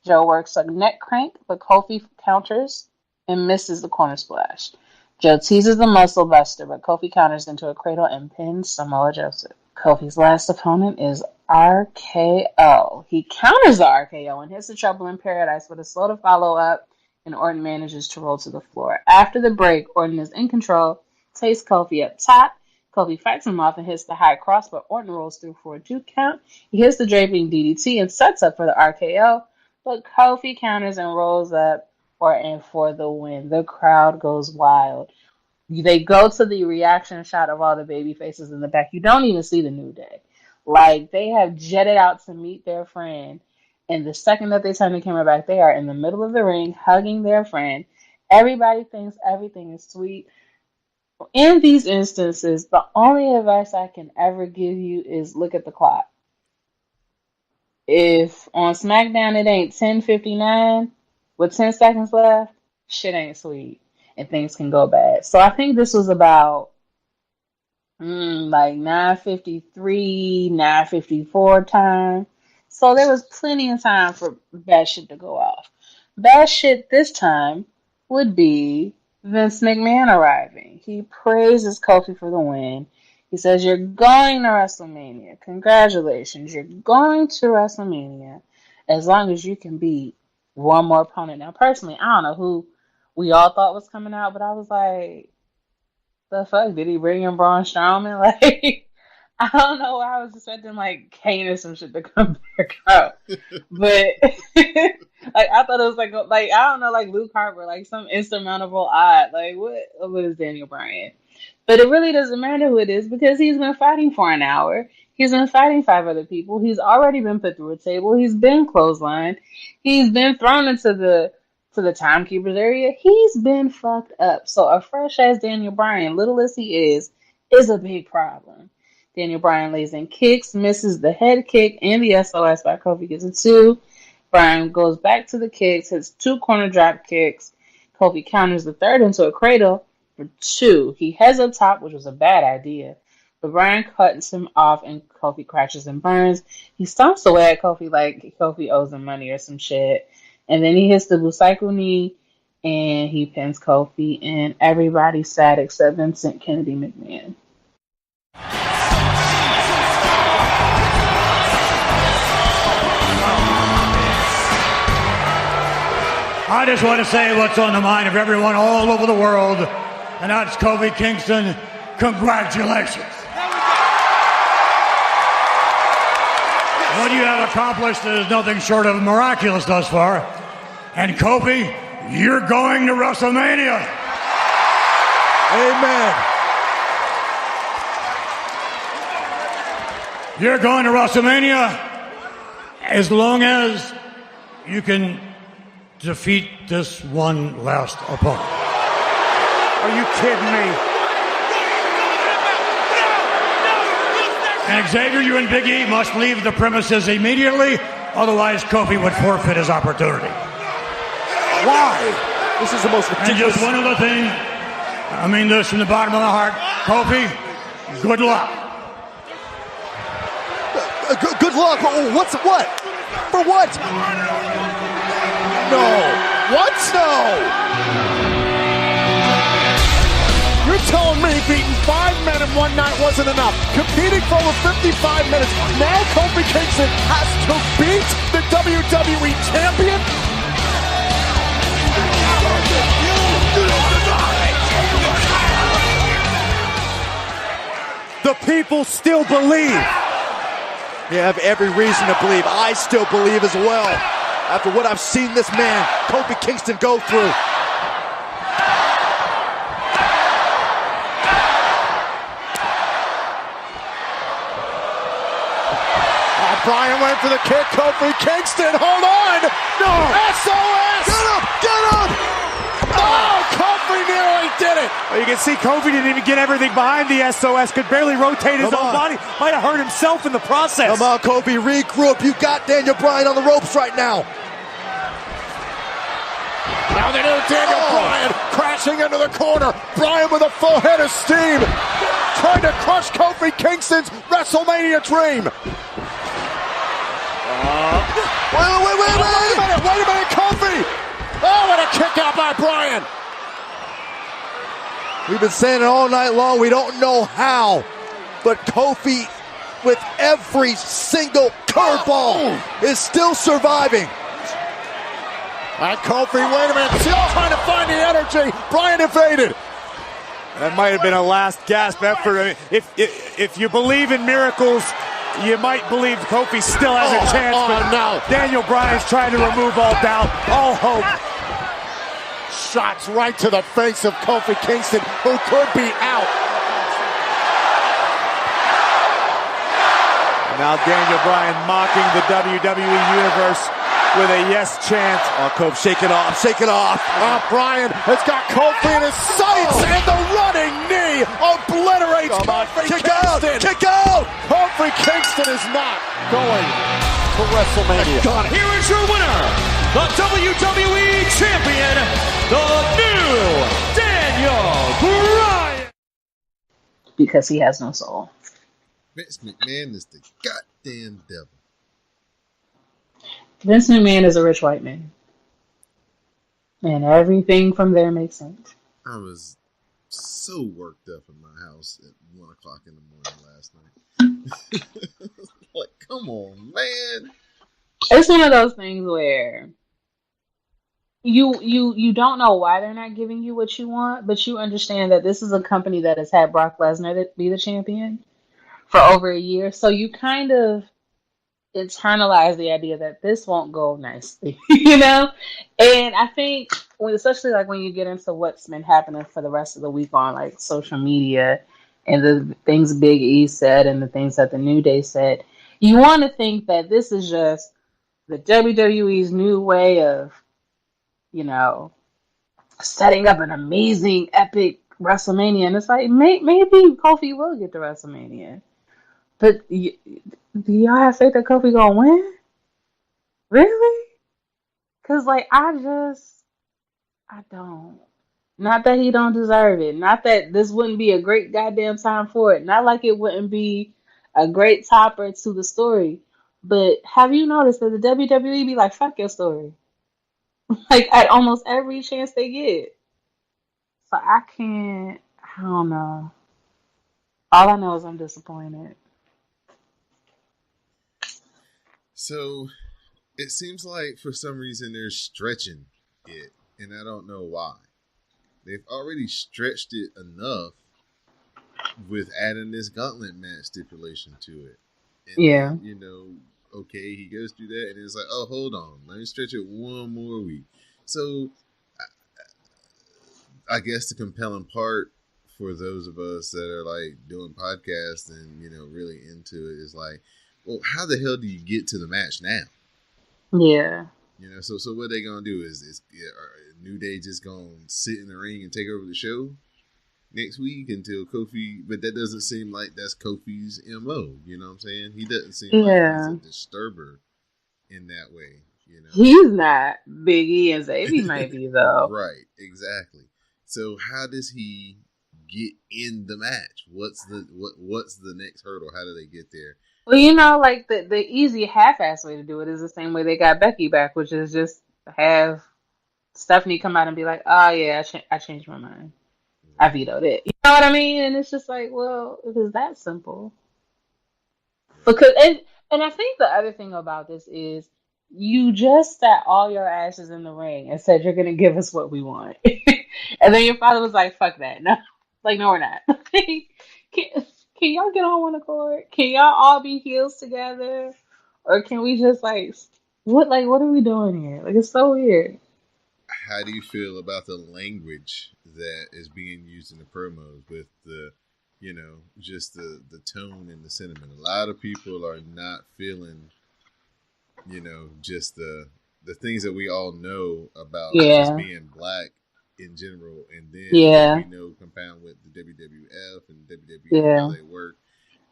Joe works a neck crank, but Kofi counters and misses the corner splash. Joe teases the muscle buster, but Kofi counters into a cradle and pins Samoa Joseph. Kofi's last opponent is RKO. He counters the RKO and hits the Trouble in Paradise with a slow to follow up, and Orton manages to roll to the floor. After the break, Orton is in control, takes Kofi up top. Kofi fights him off and hits the high cross, but Orton rolls through for a 2 count. He hits the draping DDT and sets up for the RKO, but Kofi counters and rolls up Orton for the win. The crowd goes wild. They go to the reaction shot of all the baby faces in the back. You don't even see the New Day. Like, they have jetted out to meet their friend. And the second that they turn the camera back, they are in the middle of the ring hugging their friend. Everybody thinks everything is sweet. In these instances, the only advice I can ever give you is look at the clock. If on SmackDown it ain't 10:59 with 10 seconds left, shit ain't sweet. And things can go bad. So I think this was about like 9:53, 9:54 time. So there was plenty of time for bad shit to go off. Bad shit this time would be Vince McMahon arriving. He praises Kofi for the win. He says, "You're going to WrestleMania. Congratulations. You're going to WrestleMania as long as you can beat one more opponent." Now, personally, I don't know who we all thought was coming out, but I was like, the fuck? Did he bring in Braun Strowman? Like, I don't know. I was expecting like Kane or some shit to come back out, but like I thought it was like I don't know, like Luke Harper, like some insurmountable odd. Like what is Daniel Bryan? But it really doesn't matter who it is because he's been fighting for an hour. He's been fighting 5 other people. He's already been put through a table. He's been clotheslined. He's been thrown into the timekeeper's area. He's been fucked up. So a fresh ass Daniel Bryan, little as he is a big problem. Daniel Bryan lays in kicks, misses the head kick and the SOS by Kofi gets a 2. Bryan goes back to the kicks, hits 2 corner drop kicks. Kofi counters the third into a cradle for 2. He heads up top, which was a bad idea. But Bryan cuts him off and Kofi crashes and burns. He stomps away at Kofi like Kofi owes him money or some shit. And then he hits the Busaiku knee and he pins Kofi, and everybody's sad except Vincent Kennedy McMahon. I just want to say what's on the mind of everyone all over the world, and that's Kofi Kingston. Congratulations. What you have accomplished is nothing short of miraculous thus far. And Kofi, you're going to WrestleMania. Amen. You're going to WrestleMania as long as you can defeat this one last opponent. Are you kidding me? And Xavier, you and Big E must leave the premises immediately, otherwise Kofi would forfeit his opportunity. Why? This is the most ridiculous. And just one other thing, I mean this from the bottom of the heart. Kofi, good luck. Good luck? What? For what? No. What? No. You're telling me beating 5 men in one night wasn't enough. Competing for over 55 minutes. Now Kofi Kingston has to beat the WWE champion? The people still believe. You have every reason to believe. I still believe as well. After what I've seen this man, Kofi Kingston, go through. Bryan went for the kick. Kofi Kingston, hold on! No! SOS! Get up! Get up! Oh, Kofi nearly did it! Well, you can see Kofi didn't even get everything behind the SOS. Could barely rotate his own body. Might have hurt himself in the process. Come on, Kofi, regroup. You got Daniel Bryan on the ropes right now. Now they do Daniel Bryan. crashing into the corner. Bryan with a full head of steam, trying to crush Kofi Kingston's WrestleMania dream. Wait a minute, Kofi! Oh, what a kick out by Bryan! We've been saying it all night long, we don't know how, but Kofi, with every single curveball, is still surviving. And Kofi, wait a minute, still trying to find the energy. Bryan evaded. That might have been a last gasp effort. If you believe in miracles, you might believe Kofi still has a chance. But no. Daniel Bryan's trying to remove all doubt, all hope. Shots right to the face of Kofi Kingston, who could be out. Now Daniel Bryan mocking the WWE Universe with a yes chant. Oh, Kofi, shake it off, shake it off. Oh, Bryan has got Kofi in his sights, and the running knee obliterates Kofi Kingston. Kick out! Kofi Kingston is not going to WrestleMania. Here is your winner, the WWE Champion, the new Daniel Bryan. Because he has no soul. Vince McMahon is the goddamn devil. Vince McMahon is a rich white man. And everything from there makes sense. I was so worked up in my house at 1 o'clock in the morning last night. Like, come on, man. It's one of those things where you don't know why they're not giving you what you want, but you understand that this is a company that has had Brock Lesnar be the champion for over a year. So you kind of internalize the idea that this won't go nicely, you know? And I think, especially like when you get into what's been happening for the rest of the week on like social media and the things Big E said and the things that the New Day said, you want to think that this is just the WWE's new way of, you know, setting up an amazing, epic WrestleMania. And it's like, maybe Kofi will get to WrestleMania. But do y'all have faith that Kofi gonna win? Really? Because, like, I don't. Not that he don't deserve it. Not that this wouldn't be a great goddamn time for it. Not like it wouldn't be a great topper to the story. But have you noticed that the WWE be like, fuck your story? Like, at almost every chance they get. So I don't know. All I know is I'm disappointed. So it seems like for some reason they're stretching it, and I don't know why. They've already stretched it enough with adding this gauntlet match stipulation to it. And yeah. Then, you know, okay, he goes through that, and it's like, oh, hold on, let me stretch it one more week. So I guess the compelling part for those of us that are like doing podcasts and, you know, really into it is like, well, how the hell do you get to the match now? Yeah. You know, so what they gonna do is New Day just gonna sit in the ring and take over the show next week until Kofi? But that doesn't seem like that's Kofi's MO. You know what I'm saying? He doesn't seem like he's a disturber in that way. You know, he's not. Big E and Xavier might be though. Right, exactly. So how does he get in the match? What's the next hurdle? How do they get there? Well, you know, like the easy half-ass way to do it is the same way they got Becky back, which is just have Stephanie come out and be like, "Oh yeah, I changed my mind. I vetoed it." You know what I mean? And it's just like, well, it is that simple. Because and I think the other thing about this is you just sat all your asses in the ring and said you're gonna give us what we want, and then your father was like, "Fuck that, no, like no, we're not." Can y'all get on one accord? Can y'all all be heels together? Or can we just what are we doing here? Like, it's so weird. How do you feel about the language that is being used in the promos with the, you know, just the tone and the sentiment? A lot of people are not feeling, you know, just the things that we all know about just being black in general, and then we know compound with the WWF and WWE how they work.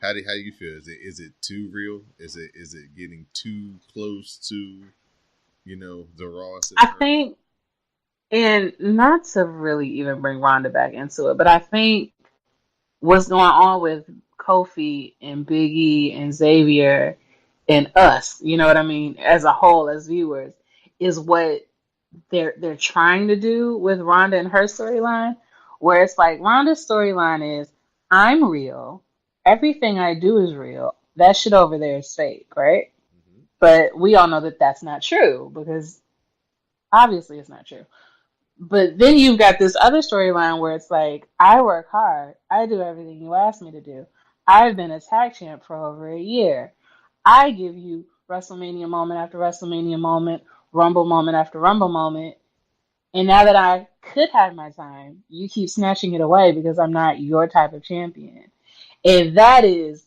How do you feel? Is it too real? Is it getting too close to, you know, the Raw? I think And not to really even bring Ronda back into it, but I think what's going on with Kofi and Big E and Xavier and us, you know what I mean, as a whole, as viewers, is what they're trying to do with Ronda and her storyline, where it's like Ronda's storyline is I'm real, everything I do is real. That shit over there is fake, right? But we all know that that's not true because obviously it's not true. But then you've got this other storyline where it's like, I work hard. I do everything you ask me to do. I've been a tag champ for over a year. I give you WrestleMania moment after WrestleMania moment, Rumble moment after Rumble moment. And now that I could have my time, you keep snatching it away because I'm not your type of champion. And that is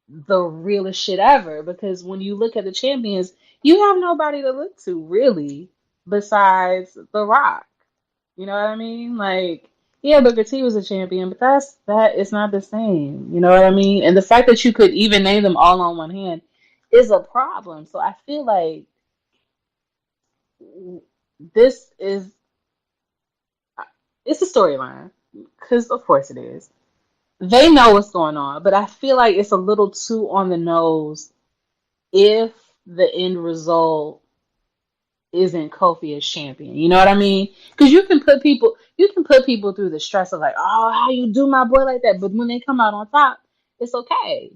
the realest shit ever, because when you look at the champions, you have nobody to look to really besides The Rock. You know what I mean? Like, yeah, Booker T was a champion, but it's not the same. You know what I mean? And the fact that you could even name them all on one hand is a problem. So I feel like it's a storyline, because of course it is. They know what's going on, but I feel like it's a little too on the nose if the end result isn't Kofi as champion. You know what I mean? Because you can put people through the stress of like, oh, how you do my boy like that? But when they come out on top, it's okay.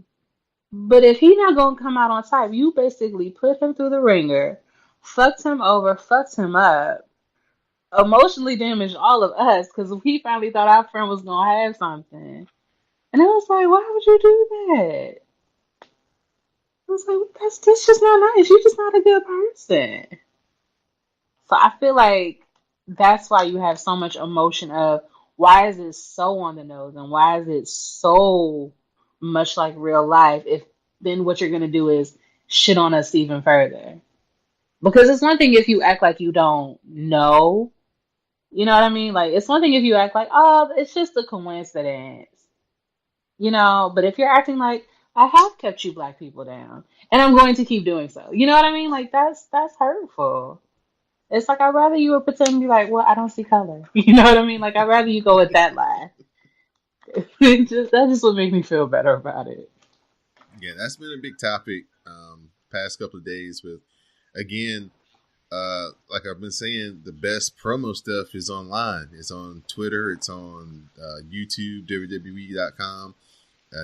But if he's not gonna come out on top, you basically put him through the ringer, fucked him over, fucked him up, emotionally damaged all of us because we finally thought our friend was gonna have something. And I was like, why would you do that? I was like, that's just not nice. You're just not a good person. So I feel like that's why you have so much emotion of why is it so on the nose and why is it so much like real life if then what you're going to do is shit on us even further. Because it's one thing if you act like you don't know. You know what I mean? Like, it's one thing if you act like, oh, it's just a coincidence. You know, but if you're acting like, I have kept you black people down, and I'm going to keep doing so. You know what I mean? Like, that's hurtful. It's like, I'd rather you would pretend to be like, well, I don't see color. You know what I mean? Like, I'd rather you go with that lie. That just would make me feel better about it. Yeah, that's been a big topic past couple of days with, again, like I've been saying, the best promo stuff is online. It's on Twitter. It's on YouTube, WWE.com.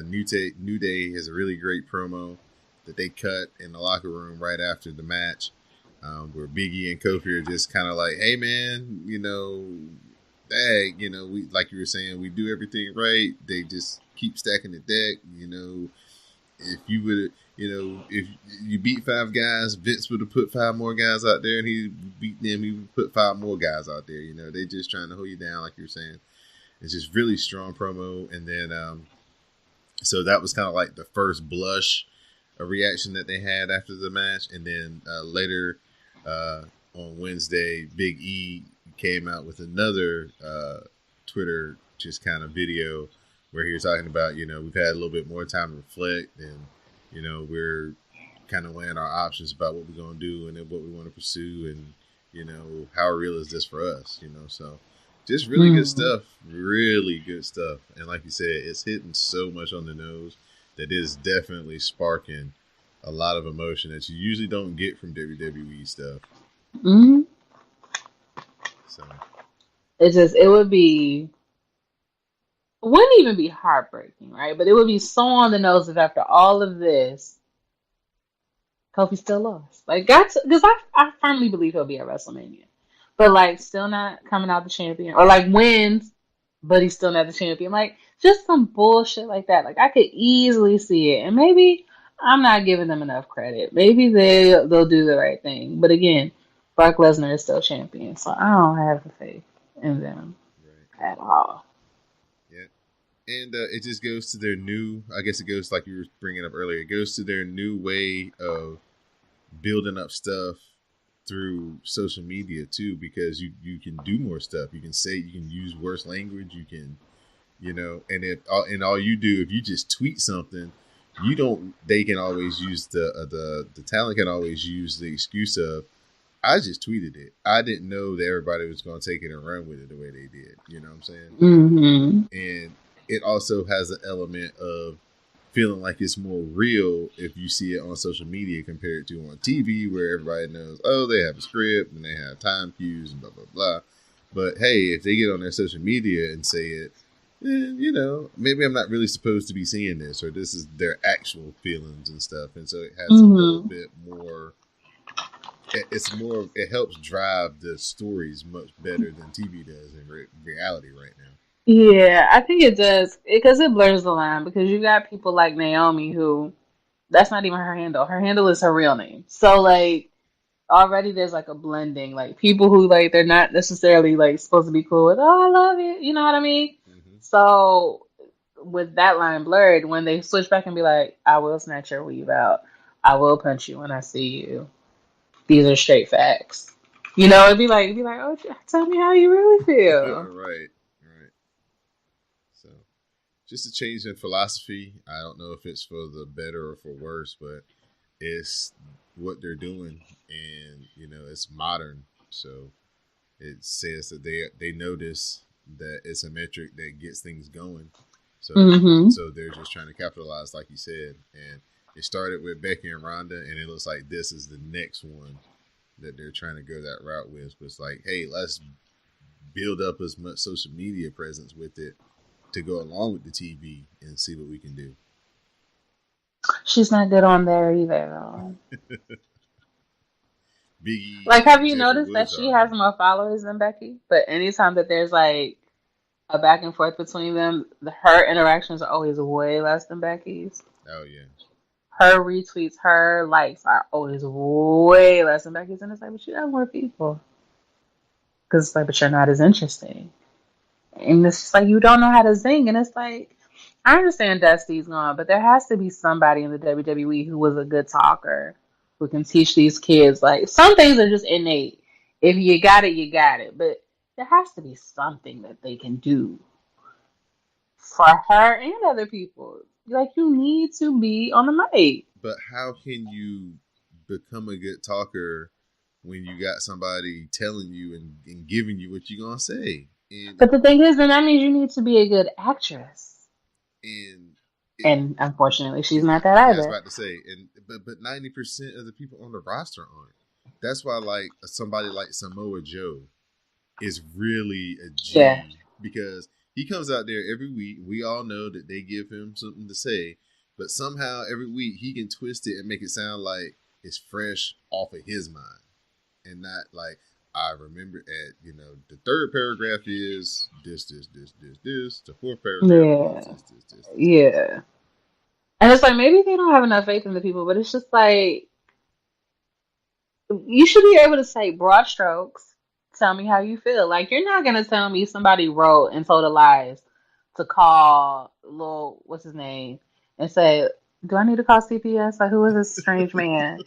New Day has a really great promo that they cut in the locker room right after the match, where Big E and Kofi are just kind of like, hey, man, you know, we, like you were saying, we do everything right. They just keep stacking the deck. You know, if you would, if you beat 5 guys, Vince would have put 5 more guys out there, and he beat them. He would put 5 more guys out there. You know, they just trying to hold you down, like you were saying. It's just really strong promo. And then, so that was kind of like the first blush reaction that they had after the match. And then later on Wednesday, Big E came out with another Twitter just kind of video where he was talking about, we've had a little bit more time to reflect, and, we're kind of weighing our options about what we're going to do and then what we want to pursue, and, how real is this for us, so just really good stuff, really good stuff. And like you said, it's hitting so much on the nose that it is definitely sparking a lot of emotion that you usually don't get from WWE stuff. Mm-hmm. So wouldn't even be heartbreaking, right? But it would be so on the nose if after all of this, Kofi still lost. Like, because I firmly believe he'll be at WrestleMania. But, like, still not coming out the champion. Or, like, wins, but he's still not the champion. Like, just some bullshit like that. Like, I could easily see it. And maybe I'm not giving them enough credit. Maybe they'll do the right thing. But, again, Brock Lesnar is still champion. So I don't have the faith in them at all. And it just goes to their new, I guess it goes like you were bringing up earlier, it goes to their new way of building up stuff through social media too, because you can do more stuff. You can use worse language. You can, and all you do, if you just tweet something, they can always use the talent can always use the excuse of, I just tweeted it. I didn't know that everybody was going to take it and run with it the way they did. You know what I'm saying? Mm-hmm. And it also has an element of feeling like it's more real if you see it on social media compared to on TV, where everybody knows, oh, they have a script and they have time cues and blah, blah, blah. But hey, if they get on their social media and say it, you know, maybe I'm not really supposed to be seeing this, or this is their actual feelings and stuff. And so it has a little bit more, it helps drive the stories much better than TV does in reality right now. Yeah, I think it does because it blurs the line because you got people like Naomi who that's not even her handle. Her handle is her real name. So like already there's like a blending. Like people who like they're not necessarily like supposed to be cool with, oh, I love it. You know what I mean? Mm-hmm. So with that line blurred, when they switch back and be like, I will snatch your weave out. I will punch you when I see you. These are straight facts. You know, it'd be like, oh, tell me how you really feel. Right. So, just a change in philosophy. I don't know if it's for the better or for worse, but it's what they're doing, and you know, it's modern. So, it says that they notice that it's a metric that gets things going. So, so they're just trying to capitalize, like you said, and it started with Becky and Ronda, and it looks like this is the next one that they're trying to go that route with. But it's like, hey, let's build up as much social media presence with it to go along with the TV and see what we can do. She's not good on there either. Biggie, like, have you noticed that she has more followers than Becky? But anytime that there's like a back and forth between them, her interactions are always way less than Becky's. Oh yeah. Her retweets, her likes are always way less than Becky's, and it's like, but she has more people. Because it's like, but you're not as interesting. And it's just like, you don't know how to zing. And it's like, I understand Dusty's gone, but there has to be somebody in the WWE who was a good talker, who can teach these kids. Like, some things are just innate. If you got it, you got it. But there has to be something that they can do for her and other people. Like, you need to be on the mic. But how can you become a good talker when you got somebody telling you and giving you what you're going to say? But the thing is, then that means you need to be a good actress. And unfortunately, she's not that either. I was about to say, but 90% of the people on the roster aren't. That's why, like, somebody like Samoa Joe is really a G, because he comes out there every week. We all know that they give him something to say, but somehow every week he can twist it and make it sound like it's fresh off of his mind, and not like, I remember at, you know, the third paragraph is this. The fourth paragraph is this. Yeah. And it's like, maybe they don't have enough faith in the people, but it's just like, you should be able to say broad strokes. Tell me how you feel. Like, you're not going to tell me somebody wrote and told a lies to call little, what's his name, and say, do I need to call CPS? Like, who is this strange man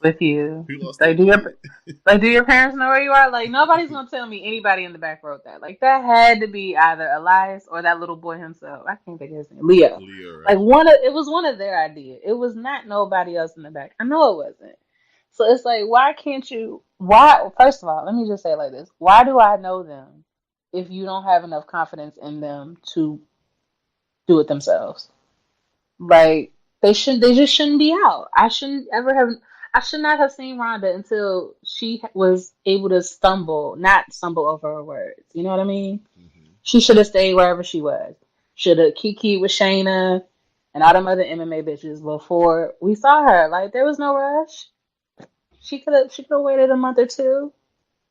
with you? Like, do your parents know where you are? Like, nobody's going to tell me anybody in the back wrote that. Like, that had to be either Elias or that little boy himself. I can't think of his name. Leo. Right? Like, it was one of their ideas. It was not nobody else in the back. I know it wasn't. So it's like, first of all, let me just say it like this. Why do I know them if you don't have enough confidence in them to do it themselves? Like, they just shouldn't be out. I should not have seen Ronda until she was able to not stumble over her words. You know what I mean? Mm-hmm. She should have stayed wherever she was. Should have kikied with Shayna and all them other MMA bitches before we saw her. Like, there was no rush. She could have waited a month or 2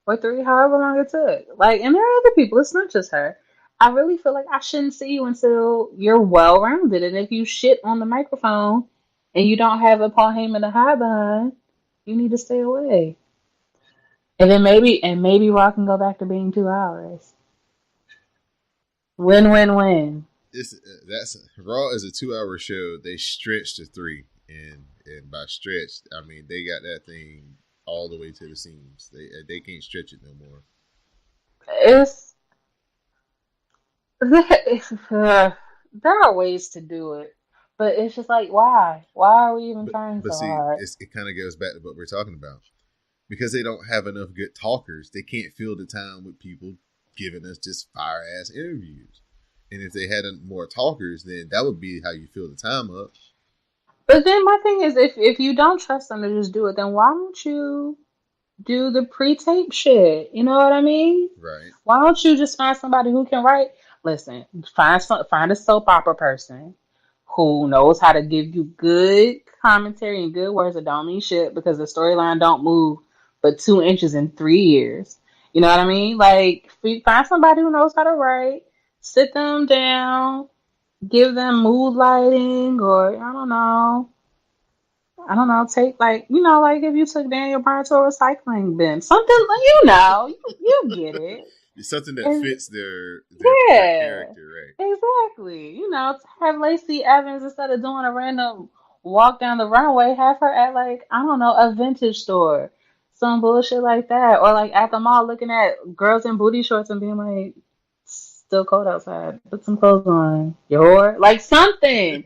or 3, however long it took. Like, and there are other people. It's not just her. I really feel like I shouldn't see you until you're well-rounded. And if you shit on the microphone and you don't have a Paul Heyman to hide behind, you need to stay away. And then maybe Raw can go back to being 2 hours. Win. Raw is a 2-hour show. They stretched to 3, and by stretched, I mean they got that thing all the way to the seams. They can't stretch it no more. There are ways to do it, but it's just like, why? Why are we even trying so hard? It kind of goes back to what we're talking about. because they don't have enough good talkers, they can't fill the time with people giving us just fire ass interviews. And if they had more talkers, then that would be how you fill the time up. But then my thing is, if you don't trust them to just do it, then why don't you do the pre-tape shit? You know what I mean? Right. Why don't you just find somebody who can write? Listen, find a soap opera person who knows how to give you good commentary and good words that don't mean shit because the storyline don't move but 2 inches in 3 years. You know what I mean? Like, find somebody who knows how to write, sit them down, give them mood lighting, or I don't know, take like if you took Daniel Bryan to a recycling bin, something like you get it. It's something that fits their character, right? Exactly. To have Lacey Evans, instead of doing a random walk down the runway, have her at like, I don't know, a vintage store. Some bullshit like that. Or like at the mall looking at girls in booty shorts and being like, still cold outside. Put some clothes on. You whore. Like something.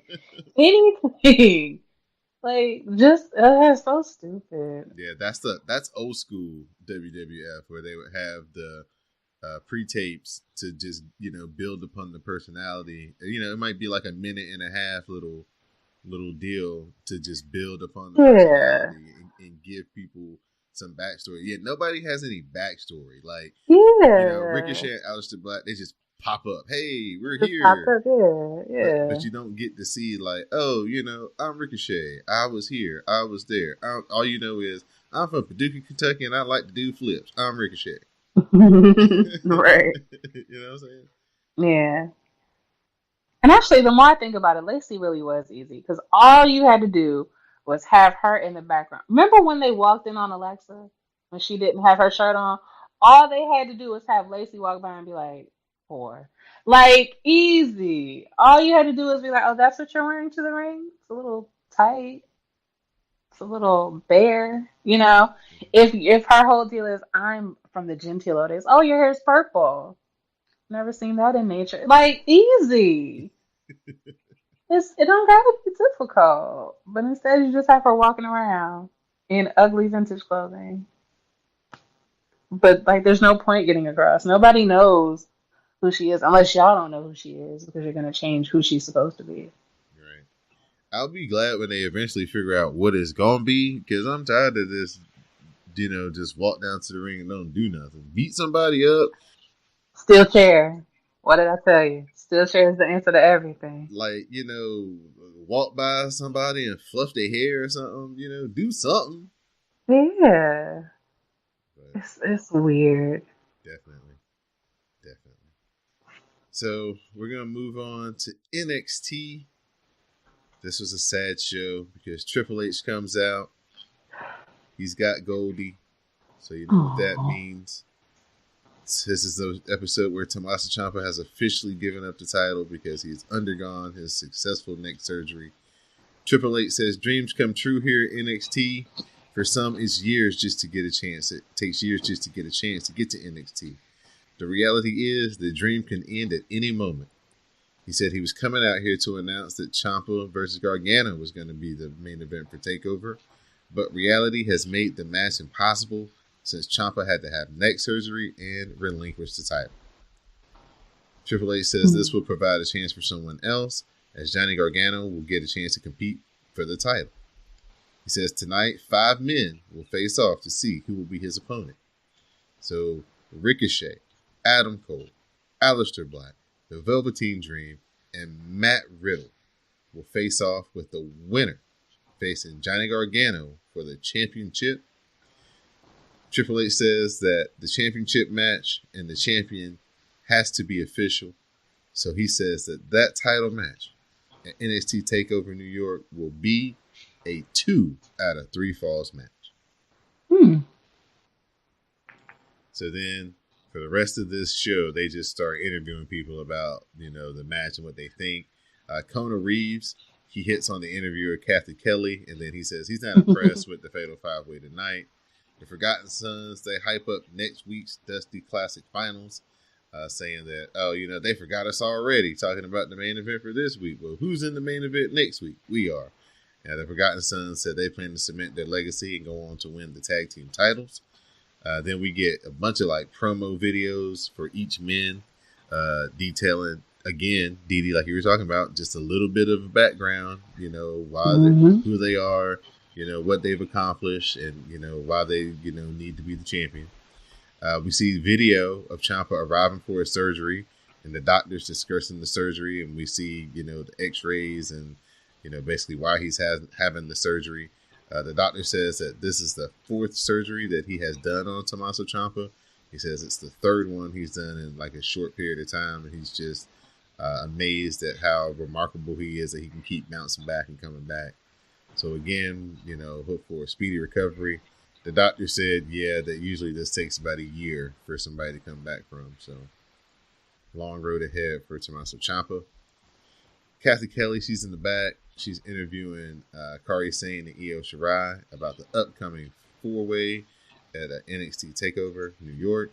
Anything. Like, just it's so stupid. Yeah, that's old school WWF, where they would have the pre-tapes to just build upon the personality. It might be like a minute and a half little deal to just build upon the personality and give people some backstory. Yeah, nobody has any backstory. Like, Ricochet and Aleister Black, they just pop up. Hey, we're here. Pop up, yeah. But you don't get to see like, oh, I'm Ricochet. I was here. I was there. All you know is I'm from Paducah, Kentucky, and I like to do flips. I'm Ricochet. Right. You know what I'm saying? Yeah. And actually, the more I think about it, Lacey really was easy because all you had to do was have her in the background. Remember when they walked in on Alexa when she didn't have her shirt on? All they had to do was have Lacey walk by and be like, "Whore." Like, easy. All you had to do was be like, "Oh, that's what you're wearing to the ring? It's a little tight. It's a little bare." If her whole deal is, "I'm from the genteel days. Oh, your hair's purple. Never seen that in nature." Like, easy. It don't gotta be difficult. But instead you just have her walking around in ugly vintage clothing. But like, there's no point getting across. Nobody knows who she is unless y'all don't know who she is, because you're gonna change who she's supposed to be. Right. I'll be glad when they eventually figure out what it's gonna be, because I'm tired of this. Just walk down to the ring and don't do nothing. Beat somebody up. Steel chair. What did I tell you? Steel chair is the answer to everything. Like, walk by somebody and fluff their hair or something. Do something. Yeah. But it's weird. Definitely. So we're going to move on to NXT. This was a sad show because Triple H comes out. He's got Goldie. So you know what that means. This is the episode where Tommaso Ciampa has officially given up the title because he's undergone his successful neck surgery. Triple H says dreams come true here at NXT. For some, it's years just to get a chance. It takes years just to get a chance to get to NXT. The reality is the dream can end at any moment. He said he was coming out here to announce that Ciampa versus Gargano was going to be the main event for TakeOver, but reality has made the match impossible since Ciampa had to have neck surgery and relinquish the title. Triple H says this will provide a chance for someone else, as Johnny Gargano will get a chance to compete for the title. He says tonight, 5 men will face off to see who will be his opponent. So Ricochet, Adam Cole, Aleister Black, the Velveteen Dream, and Matt Riddle will face off, with the winner facing Johnny Gargano for the championship. Triple H says that the championship match and the champion has to be official. So he says that title match at NXT TakeOver New York will be a 2 out of 3 falls match. So then for the rest of this show, they just start interviewing people about, the match and what they think. Kona Reeves, he hits on the interviewer, Kathy Kelly, and then he says he's not impressed with the Fatal 5-Way tonight. The Forgotten Sons, they hype up next week's Dusty Classic Finals, saying that, they forgot us already, talking about the main event for this week. Well, who's in the main event next week? We are. The Forgotten Sons said they plan to cement their legacy and go on to win the tag team titles. Then we get a bunch of like promo videos for each men, detailing again, Didi, like you were talking about, just a little bit of a background, why who they are, what they've accomplished, and why they need to be the champion. We see video of Ciampa arriving for his surgery, and the doctors discussing the surgery, and we see the X-rays and basically why he's having the surgery. The doctor says that this is the 4th surgery that he has done on Tommaso Ciampa. He says it's the 3rd one he's done in like a short period of time, and he's just amazed at how remarkable he is that he can keep bouncing back and coming back. So again, hope for a speedy recovery. The doctor said, that usually this takes about a year for somebody to come back from. So long road ahead for Tommaso Ciampa. Kathy Kelly, she's in the back. She's interviewing Kairi Sane and Io Shirai about the upcoming 4-way at NXT TakeOver New York.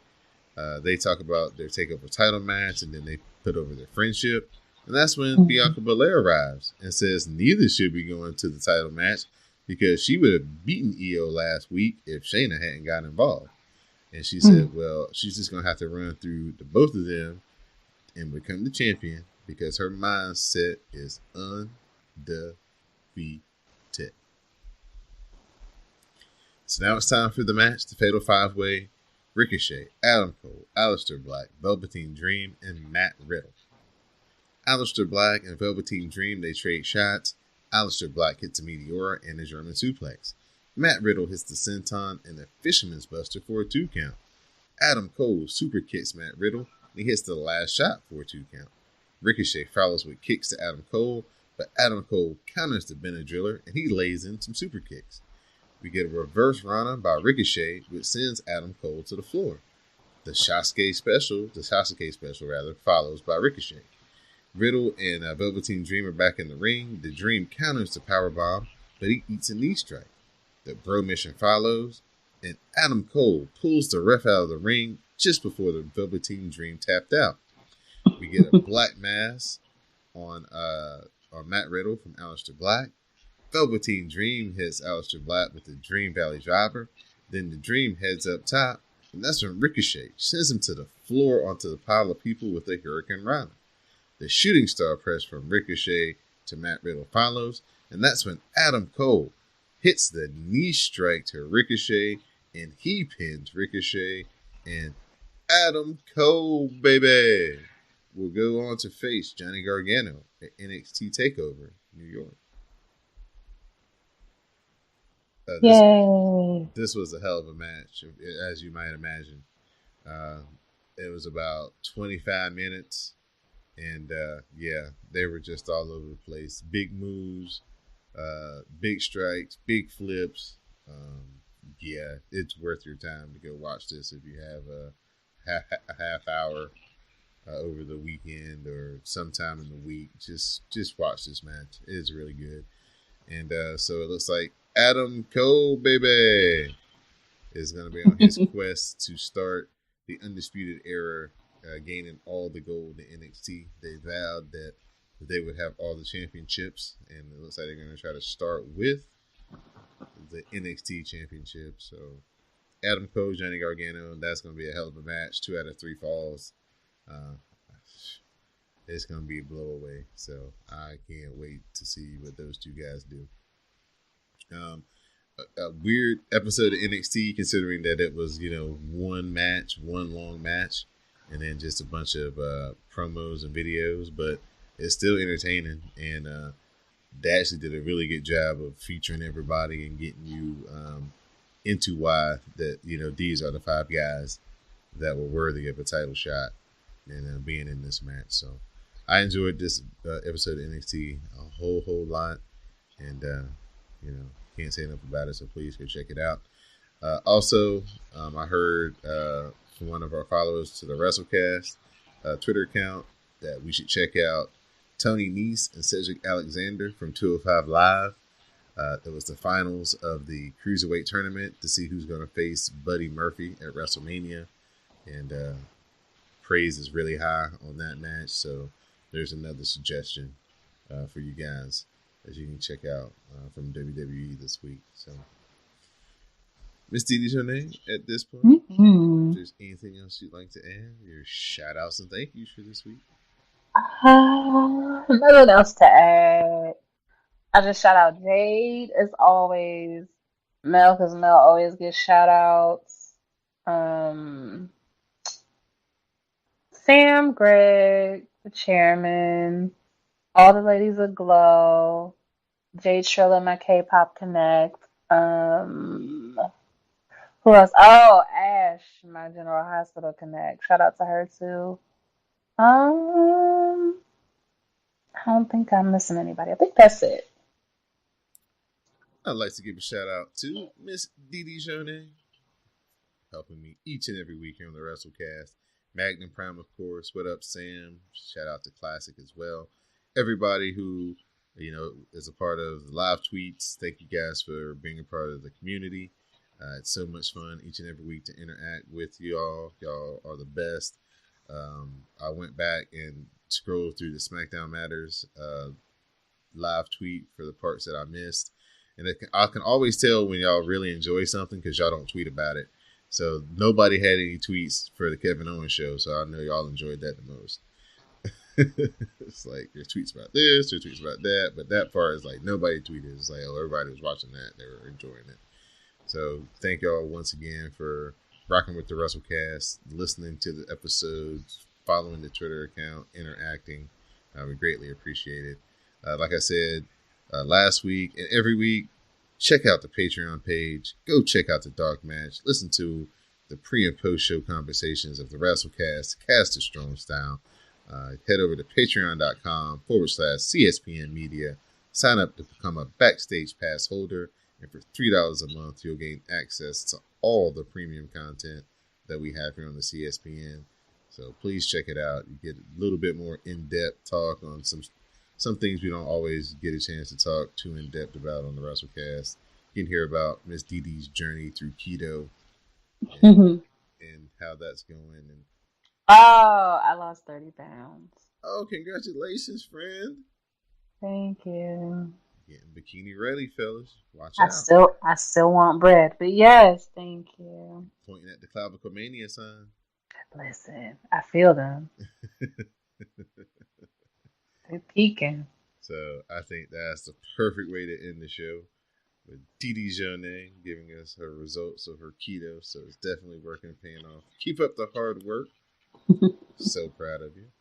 They talk about their TakeOver title match, and then they put over their friendship. And that's when Bianca Belair arrives and says neither should be going to the title match because she would have beaten Io last week if Shayna hadn't gotten involved. And she said, well, she's just going to have to run through the both of them and become the champion because her mindset is undefeated. So now it's time for the match, the Fatal 5-Way. Ricochet, Adam Cole, Aleister Black, Velveteen Dream, and Matt Riddle. Aleister Black and Velveteen Dream, they trade shots. Aleister Black hits a Meteora and a German suplex. Matt Riddle hits the senton and the Fisherman's Buster for a 2 count. Adam Cole super kicks Matt Riddle and he hits the last shot for a 2 count. Ricochet follows with kicks to Adam Cole, but Adam Cole counters the Benadryller and he lays in some super kicks. We get a reverse Rana by Ricochet, which sends Adam Cole to the floor. The Sasuke special, follows by Ricochet. Riddle and Velveteen Dream are back in the ring. The Dream counters the powerbomb, but he eats a knee strike. The Bro Mission follows, and Adam Cole pulls the ref out of the ring just before the Velveteen Dream tapped out. We get a black mass on Matt Riddle from Aleister Black. Velveteen Dream hits Aleister Black with the Dream Valley Driver. Then the Dream heads up top, and that's when Ricochet sends him to the floor onto the pile of people with a Hurricane Rana. The Shooting Star press from Ricochet to Matt Riddle follows, and that's when Adam Cole hits the knee strike to Ricochet, and he pins Ricochet, and Adam Cole, baby, will go on to face Johnny Gargano at NXT TakeOver New York. This was a hell of a match, as you might imagine. It was about 25 minutes, and they were just all over the place. Big moves, big strikes, big flips. It's worth your time to go watch this if you have a half hour over the weekend or sometime in the week. Just watch this match. It is really good. And so it looks like Adam Cole, baby, is going to be on his quest to start the Undisputed Era, gaining all the gold in NXT. They vowed that they would have all the championships, and it looks like they're going to try to start with the NXT championship. So Adam Cole, Johnny Gargano, that's going to be a hell of a match. 2 out of 3 falls. It's going to be a blow away. So I can't wait to see what those two guys do. A weird episode of NXT, considering that it was, one long match, and then just a bunch of promos and videos, but it's still entertaining, and they actually did a really good job of featuring everybody and getting you into why that, these are the 5 guys that were worthy of a title shot and being in this match. So I enjoyed this episode of NXT a whole lot, and can't say enough about it, so please go check it out. Also, I heard from one of our followers to the WrassleCast Twitter account that we should check out Tony Nese and Cedric Alexander from 205 Live. It was the finals of the Cruiserweight tournament to see who's going to face Buddy Murphy at WrestleMania, and praise is really high on that match, so there's another suggestion for you guys. that you can check out from WWE this week. So, Miss Dee Dee Jonay, at this point, if there's anything else you'd like to add, your shout outs and thank yous for this week. Nothing else to add. I just shout out Jade as always. Mel, because Mel always gets shout outs. Sam, Greg, the chairman, all the ladies of Glow, Jade Trilla, my K-Pop Connect. Who else? Oh, Ash, my General Hospital Connect. Shout out to her too. I don't think I'm missing anybody. I think that's it. I'd like to give a shout out to Miss Dee Dee Jonay, helping me each and every week here on the WrassleCast. Magnum Prime, of course. What up, Sam? Shout out to Classic as well. Everybody who, is a part of the live tweets. Thank you guys for being a part of the community. It's so much fun each and every week to interact with y'all. Y'all are the best. I went back and scrolled through the SmackDown Matters live tweet for the parts that I missed. And I can always tell when y'all really enjoy something because y'all don't tweet about it. So nobody had any tweets for the Kevin Owens show, so I know y'all enjoyed that the most. It's like there's tweets about this, there's tweets about that, but that part is like nobody tweeted. It's like, oh, everybody was watching that, they were enjoying it. So thank y'all once again for rocking with the WrassleCast, listening to the episodes, following the Twitter account, interacting. We greatly appreciate it. Like I said last week and every week, check out the Patreon page. Go check out the Dark Match. Listen to the pre- and post-show conversations of the WrassleCast, Cast of Strong Style. Head over to patreon.com/CSPN Media. Sign up to become a Backstage Pass holder. And for $3 a month, you'll gain access to all the premium content that we have here on the CSPN. So please check it out. You get a little bit more in-depth talk on some things we don't always get a chance to talk too in-depth about on the WrassleCast. You can hear about Miss Dee Dee's journey through keto and how that's going. And I lost 30 pounds. Oh, congratulations, friend. Thank you. Getting bikini ready, fellas. Watch out. I still want bread, but yes, thank you. Pointing at the Clavicle Mania sign. Listen, I feel them. They're peeking. So I think that's the perfect way to end the show with Dee Dee Jonay giving us her results of her keto. So it's definitely working and paying off. Keep up the hard work. So proud of you.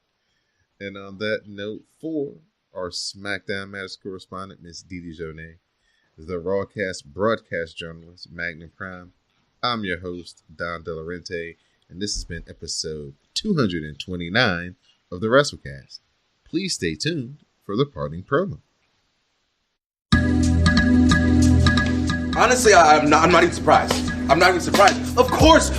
And on that note, for our SmackDown Matters correspondent, Miss Dee Dee Jonay, the WrassleCast broadcast journalist, Magnum Prime, I'm your host, Don De Laurenti, and this has been episode 229 of the WrassleCast. Please stay tuned for the parting promo. Honestly, I'm not even surprised. I'm not even surprised. Of course,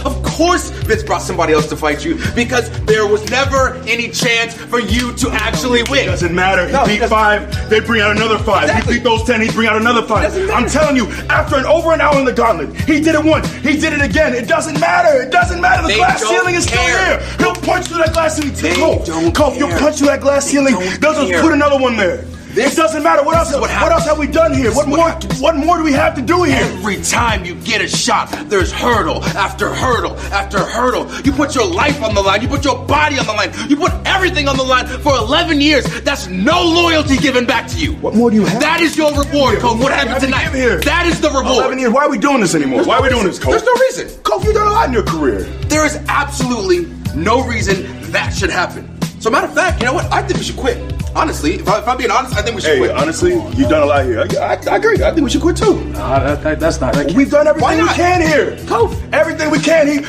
Vince brought somebody else to fight you because there was never any chance for you to actually win. It doesn't matter. He beat 5, they bring out another 5. Exactly. He beat those 10, he bring out another 5. I'm telling you, after over an hour in the gauntlet, he did it once, he did it again. It doesn't matter. It doesn't matter. The glass ceiling is still there. He'll punch through that glass ceiling. Kof, you'll punch through that glass ceiling. They'll just put another one there. It doesn't matter. What else have we done here? What more do we have to do here? Every time you get a shot, there's hurdle after hurdle after hurdle. You put your life on the line. You put your body on the line. You put everything on the line for 11 years. That's no loyalty given back to you. What more do you have? That is your reward, Kof. What happened tonight? That is the reward. 11 years. Why are we doing this anymore? Why are we doing this, Kof? There's no reason. Kof, you've done a lot in your career. There is absolutely no reason that should happen. So matter of fact, you know what? I think we should quit. Honestly, if I'm being honest, I think we should quit. Honestly, you've done a lot here. I agree. I think we should quit too. That's not. We've done everything we can here. Kof, everything we can.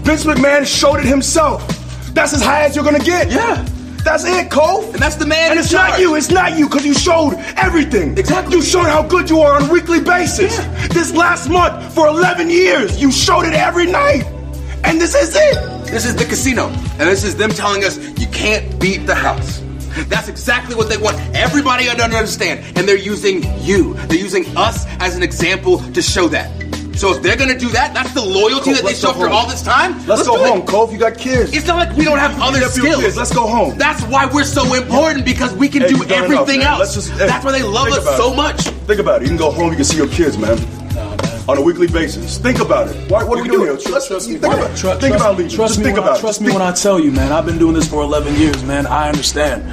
Vince McMahon showed it himself. That's as high as you're gonna get. Yeah. That's it, Kof. And that's the man. And it's not you. It's not you because you showed everything. Exactly. You showed how good you are on a weekly basis. Yeah. This last month, for 11 years, you showed it every night. And this is it. This is the casino. And this is them telling us you can't beat the house. That's exactly what they want everybody to understand. And they're using you. They're using us as an example to show that. So if they're gonna do that, that's the loyalty that they show after all this time? Let's go home, Cove. You got kids. It's not like we don't have other skills. Kids. Let's go home. That's why we're so important, because we can do everything else. That's why they love us so much. Think about it. You can go home, you can see your kids, man. On a weekly basis. Think about it. What are we doing here? Trust me. Think about leaving. Trust me when I tell you, man. I've been doing this for 11 years, man. I understand.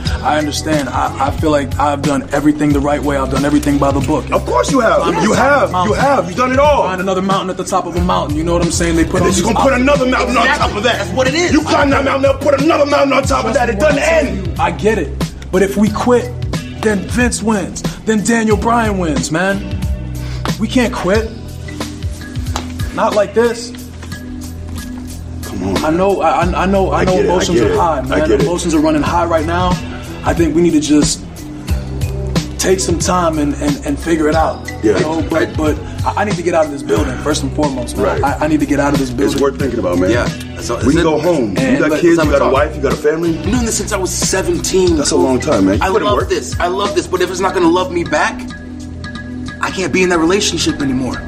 I feel like I've done everything the right way. I've done everything by the book. Of course you have. You have. You've done it all. Find another mountain at the top of a mountain. You know what I'm saying? They put on. You're gonna put another mountain on top of that. That's what it is. You climb that mountain, they'll put another mountain on top of that. It doesn't end. I get it. But if we quit, then Vince wins. Then Daniel Bryan wins, man. We can't quit. Not like this. Come on. I know emotions are high, man. Emotions are running high right now. I think we need to just take some time and figure it out. Yeah. You know? But I need to get out of this building, first and foremost, man. Right. I need to get out of this building. It's worth thinking about, man. Yeah. We can go home. You got kids, you got a wife, you got a family. I've been doing this since I was 17. That's a long time, man. I love this. But if it's not gonna love me back, I can't be in that relationship anymore.